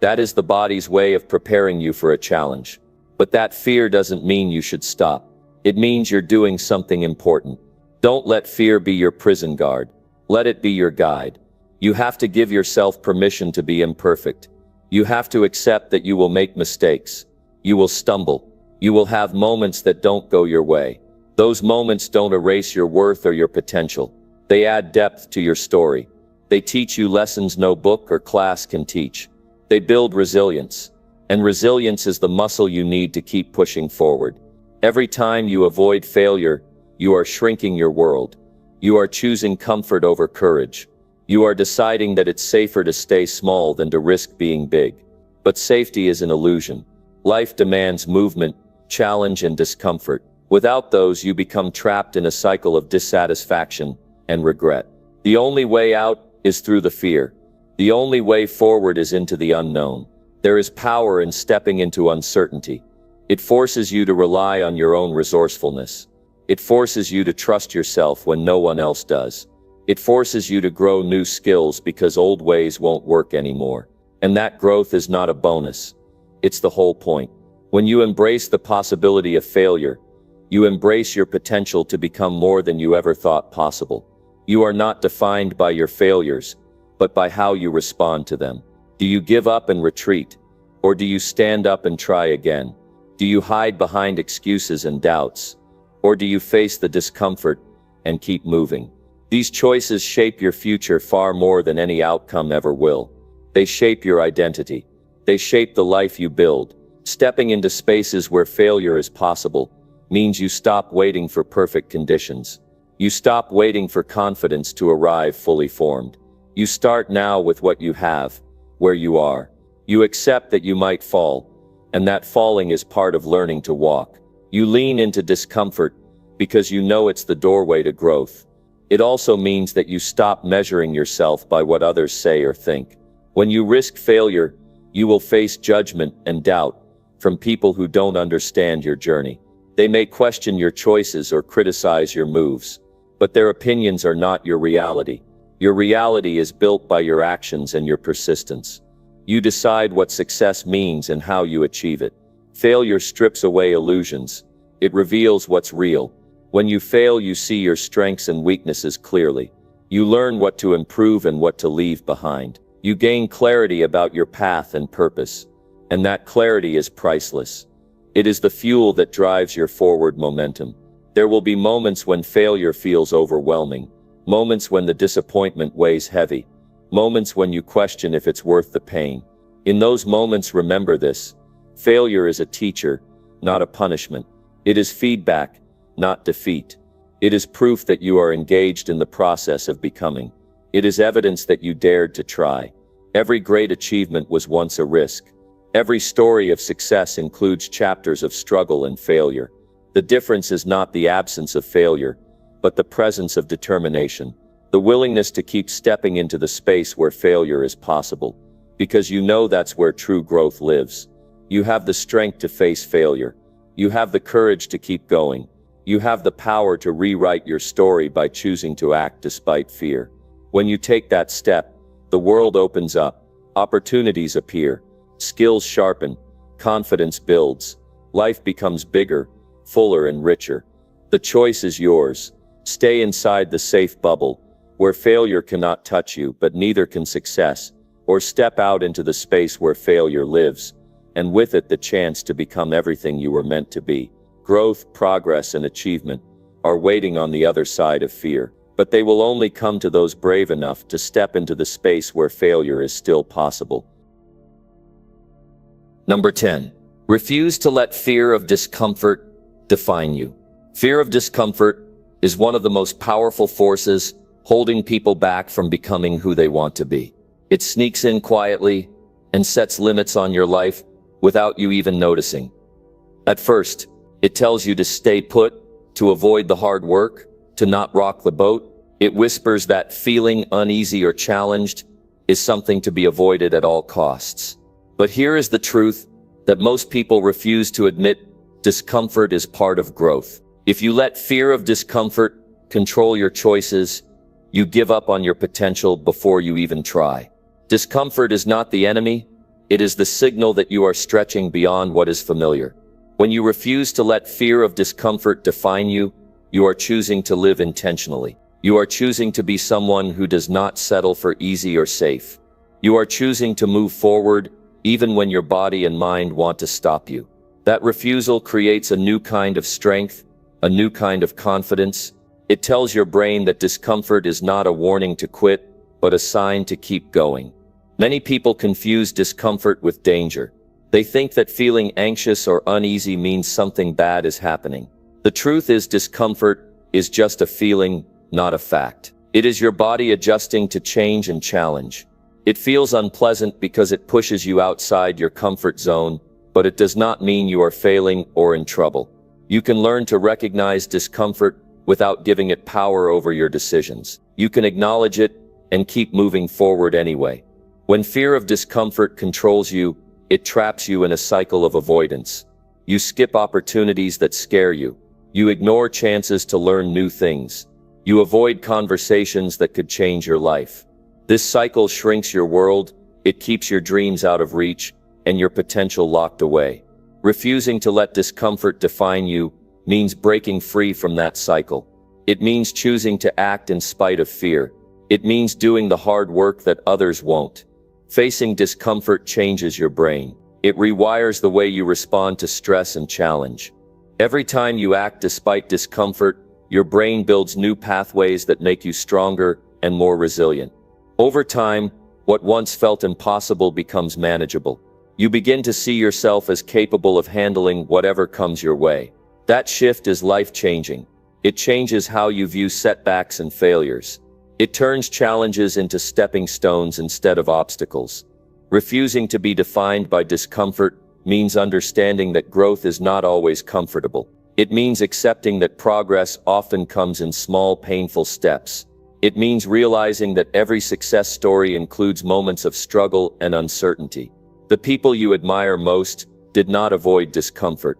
That is the body's way of preparing you for a challenge. But that fear doesn't mean you should stop. It means you're doing something important. Don't let fear be your prison guard. Let it be your guide. You have to give yourself permission to be imperfect. You have to accept that you will make mistakes. You will stumble. You will have moments that don't go your way. Those moments don't erase your worth or your potential. They add depth to your story. They teach you lessons no book or class can teach. They build resilience. And resilience is the muscle you need to keep pushing forward. Every time you avoid failure, you are shrinking your world. You are choosing comfort over courage. You are deciding that it's safer to stay small than to risk being big. But safety is an illusion. Life demands movement, challenge, and discomfort. Without those, you become trapped in a cycle of dissatisfaction and regret. The only way out is through the fear. The only way forward is into the unknown. There is power in stepping into uncertainty. It forces you to rely on your own resourcefulness. It forces you to trust yourself when no one else does. It forces you to grow new skills because old ways won't work anymore. And that growth is not a bonus. It's the whole point. When you embrace the possibility of failure, you embrace your potential to become more than you ever thought possible. You are not defined by your failures, but by how you respond to them. Do you give up and retreat? Or do you stand up and try again? Do you hide behind excuses and doubts? Or do you face the discomfort and keep moving? These choices shape your future far more than any outcome ever will. They shape your identity. They shape the life you build. Stepping into spaces where failure is possible means you stop waiting for perfect conditions. You stop waiting for confidence to arrive fully formed. You start now with what you have, where you are. You accept that you might fall, and that falling is part of learning to walk. You lean into discomfort because you know it's the doorway to growth. It also means that you stop measuring yourself by what others say or think. When you risk failure, you will face judgment and doubt from people who don't understand your journey. They may question your choices or criticize your moves, but their opinions are not your reality. Your reality is built by your actions and your persistence. You decide what success means and how you achieve it. Failure strips away illusions. It reveals what's real. When you fail, you see your strengths and weaknesses clearly. You learn what to improve and what to leave behind. You gain clarity about your path and purpose, and that clarity is priceless. It is the fuel that drives your forward momentum. There will be moments when failure feels overwhelming, moments when the disappointment weighs heavy, moments when you question if it's worth the pain. In those moments, remember this: failure is a teacher, not a punishment. It is feedback, not defeat. It is proof that you are engaged in the process of becoming. It is evidence that you dared to try. Every great achievement was once a risk. Every story of success includes chapters of struggle and failure. The difference is not the absence of failure, but the presence of determination. The willingness to keep stepping into the space where failure is possible. Because you know that's where true growth lives. You have the strength to face failure. You have the courage to keep going. You have the power to rewrite your story by choosing to act despite fear. When you take that step, the world opens up, opportunities appear, skills sharpen, confidence builds, life becomes bigger, fuller and richer. The choice is yours. Stay inside the safe bubble, where failure cannot touch you, but neither can success, or step out into the space where failure lives, and with it the chance to become everything you were meant to be. Growth, progress, and achievement are waiting on the other side of fear. But they will only come to those brave enough to step into the space where failure is still possible. Number 10. Refuse to let fear of discomfort define you. Fear of discomfort is one of the most powerful forces holding people back from becoming who they want to be. It sneaks in quietly and sets limits on your life without you even noticing. At first, it tells you to stay put, to avoid the hard work, to not rock the boat. It whispers that feeling uneasy or challenged is something to be avoided at all costs. But here is the truth that most people refuse to admit: discomfort is part of growth. If you let fear of discomfort control your choices, you give up on your potential before you even try. Discomfort is not the enemy, it is the signal that you are stretching beyond what is familiar. When you refuse to let fear of discomfort define you, you are choosing to live intentionally. You are choosing to be someone who does not settle for easy or safe. You are choosing to move forward even when your body and mind want to stop you. That refusal creates a new kind of strength, a new kind of confidence. It tells your brain that discomfort is not a warning to quit, but a sign to keep going. Many people confuse discomfort with danger. They think that feeling anxious or uneasy means something bad is happening. The truth is, discomfort is just a feeling, not a fact. It is your body adjusting to change and challenge. It feels unpleasant because it pushes you outside your comfort zone, but it does not mean you are failing or in trouble. You can learn to recognize discomfort without giving it power over your decisions. You can acknowledge it and keep moving forward anyway. When fear of discomfort controls you, it traps you in a cycle of avoidance. You skip opportunities that scare you. You ignore chances to learn new things. You avoid conversations that could change your life. This cycle shrinks your world, it keeps your dreams out of reach, and your potential locked away. Refusing to let discomfort define you means breaking free from that cycle. It means choosing to act in spite of fear. It means doing the hard work that others won't. Facing discomfort changes your brain. It rewires the way you respond to stress and challenge. Every time you act despite discomfort, your brain builds new pathways that make you stronger and more resilient. Over time, what once felt impossible becomes manageable. You begin to see yourself as capable of handling whatever comes your way. That shift is life-changing. It changes how you view setbacks and failures. It turns challenges into stepping stones instead of obstacles. Refusing to be defined by discomfort means understanding that growth is not always comfortable. It means accepting that progress often comes in small, painful steps. It means realizing that every success story includes moments of struggle and uncertainty. The people you admire most did not avoid discomfort.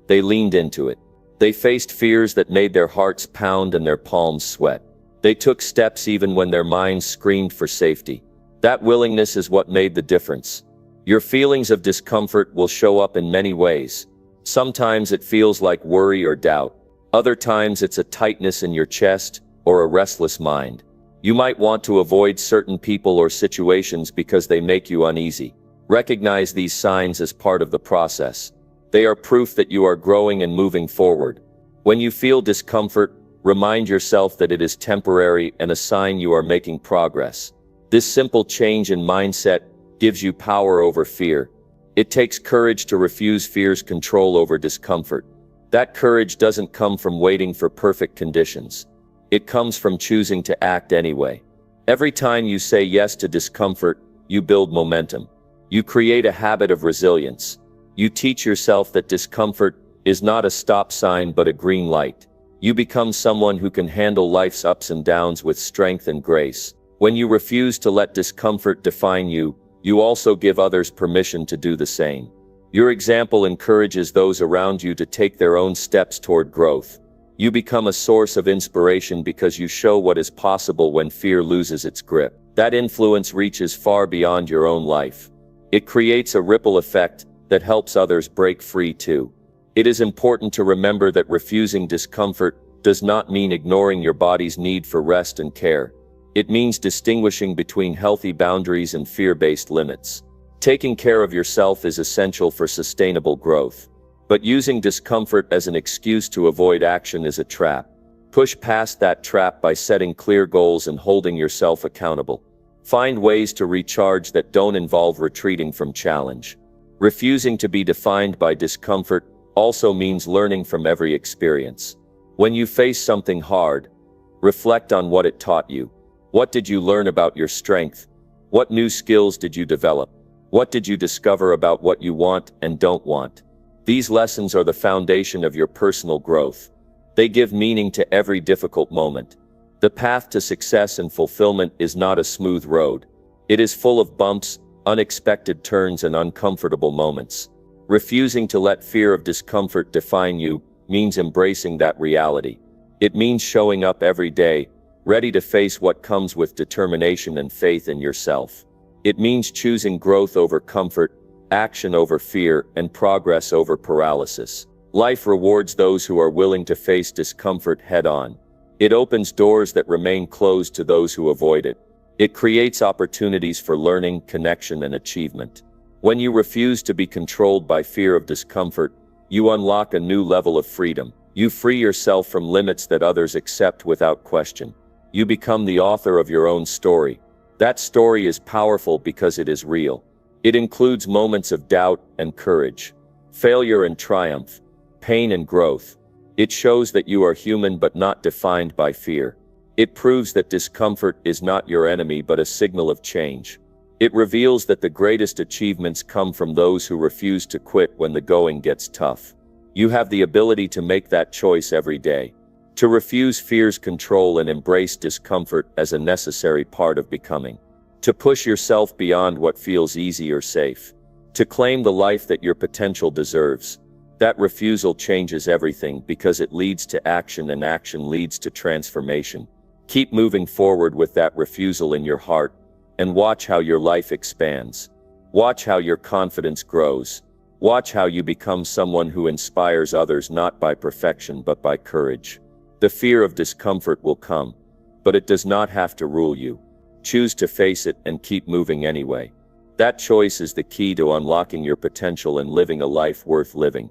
They leaned into it. They faced fears that made their hearts pound and their palms sweat. They took steps even when their minds screamed for safety. That willingness is what made the difference. Your feelings of discomfort will show up in many ways. Sometimes it feels like worry or doubt. Other times it's a tightness in your chest or a restless mind. You might want to avoid certain people or situations because they make you uneasy. Recognize these signs as part of the process. They are proof that you are growing and moving forward. When you feel discomfort, remind yourself that it is temporary and a sign you are making progress. This simple change in mindset gives you power over fear. It takes courage to refuse fear's control over discomfort. That courage doesn't come from waiting for perfect conditions. It comes from choosing to act anyway. Every time you say yes to discomfort, you build momentum. You create a habit of resilience. You teach yourself that discomfort is not a stop sign but a green light. You become someone who can handle life's ups and downs with strength and grace. When you refuse to let discomfort define you, you also give others permission to do the same. Your example encourages those around you to take their own steps toward growth. You become a source of inspiration because you show what is possible when fear loses its grip. That influence reaches far beyond your own life. It creates a ripple effect that helps others break free too. It is important to remember that refusing discomfort does not mean ignoring your body's need for rest and care. It means distinguishing between healthy boundaries and fear-based limits. Taking care of yourself is essential for sustainable growth. But using discomfort as an excuse to avoid action is a trap. Push past that trap by setting clear goals and holding yourself accountable. Find ways to recharge that don't involve retreating from challenge. Refusing to be defined by discomfort also means learning from every experience. When you face something hard, reflect on what it taught you. What did you learn about your strength? What new skills did you develop? What did you discover about what you want and don't want? These lessons are the foundation of your personal growth. They give meaning to every difficult moment. The path to success and fulfillment is not a smooth road. It is full of bumps, unexpected turns, and uncomfortable moments. Refusing to let fear of discomfort define you means embracing that reality. It means showing up every day, ready to face what comes with determination and faith in yourself. It means choosing growth over comfort, action over fear, and progress over paralysis. Life rewards those who are willing to face discomfort head-on. It opens doors that remain closed to those who avoid it. It creates opportunities for learning, connection, and achievement. When you refuse to be controlled by fear of discomfort, you unlock a new level of freedom. You free yourself from limits that others accept without question. You become the author of your own story. That story is powerful because it is real. It includes moments of doubt and courage, failure and triumph, pain and growth. It shows that you are human but not defined by fear. It proves that discomfort is not your enemy but a signal of change. It reveals that the greatest achievements come from those who refuse to quit when the going gets tough. You have the ability to make that choice every day. To refuse fear's control and embrace discomfort as a necessary part of becoming. To push yourself beyond what feels easy or safe. To claim the life that your potential deserves. That refusal changes everything because it leads to action and action leads to transformation. Keep moving forward with that refusal in your heart and watch how your life expands. Watch how your confidence grows. Watch how you become someone who inspires others not by perfection but by courage. The fear of discomfort will come, but it does not have to rule you. Choose to face it and keep moving anyway. That choice is the key to unlocking your potential and living a life worth living.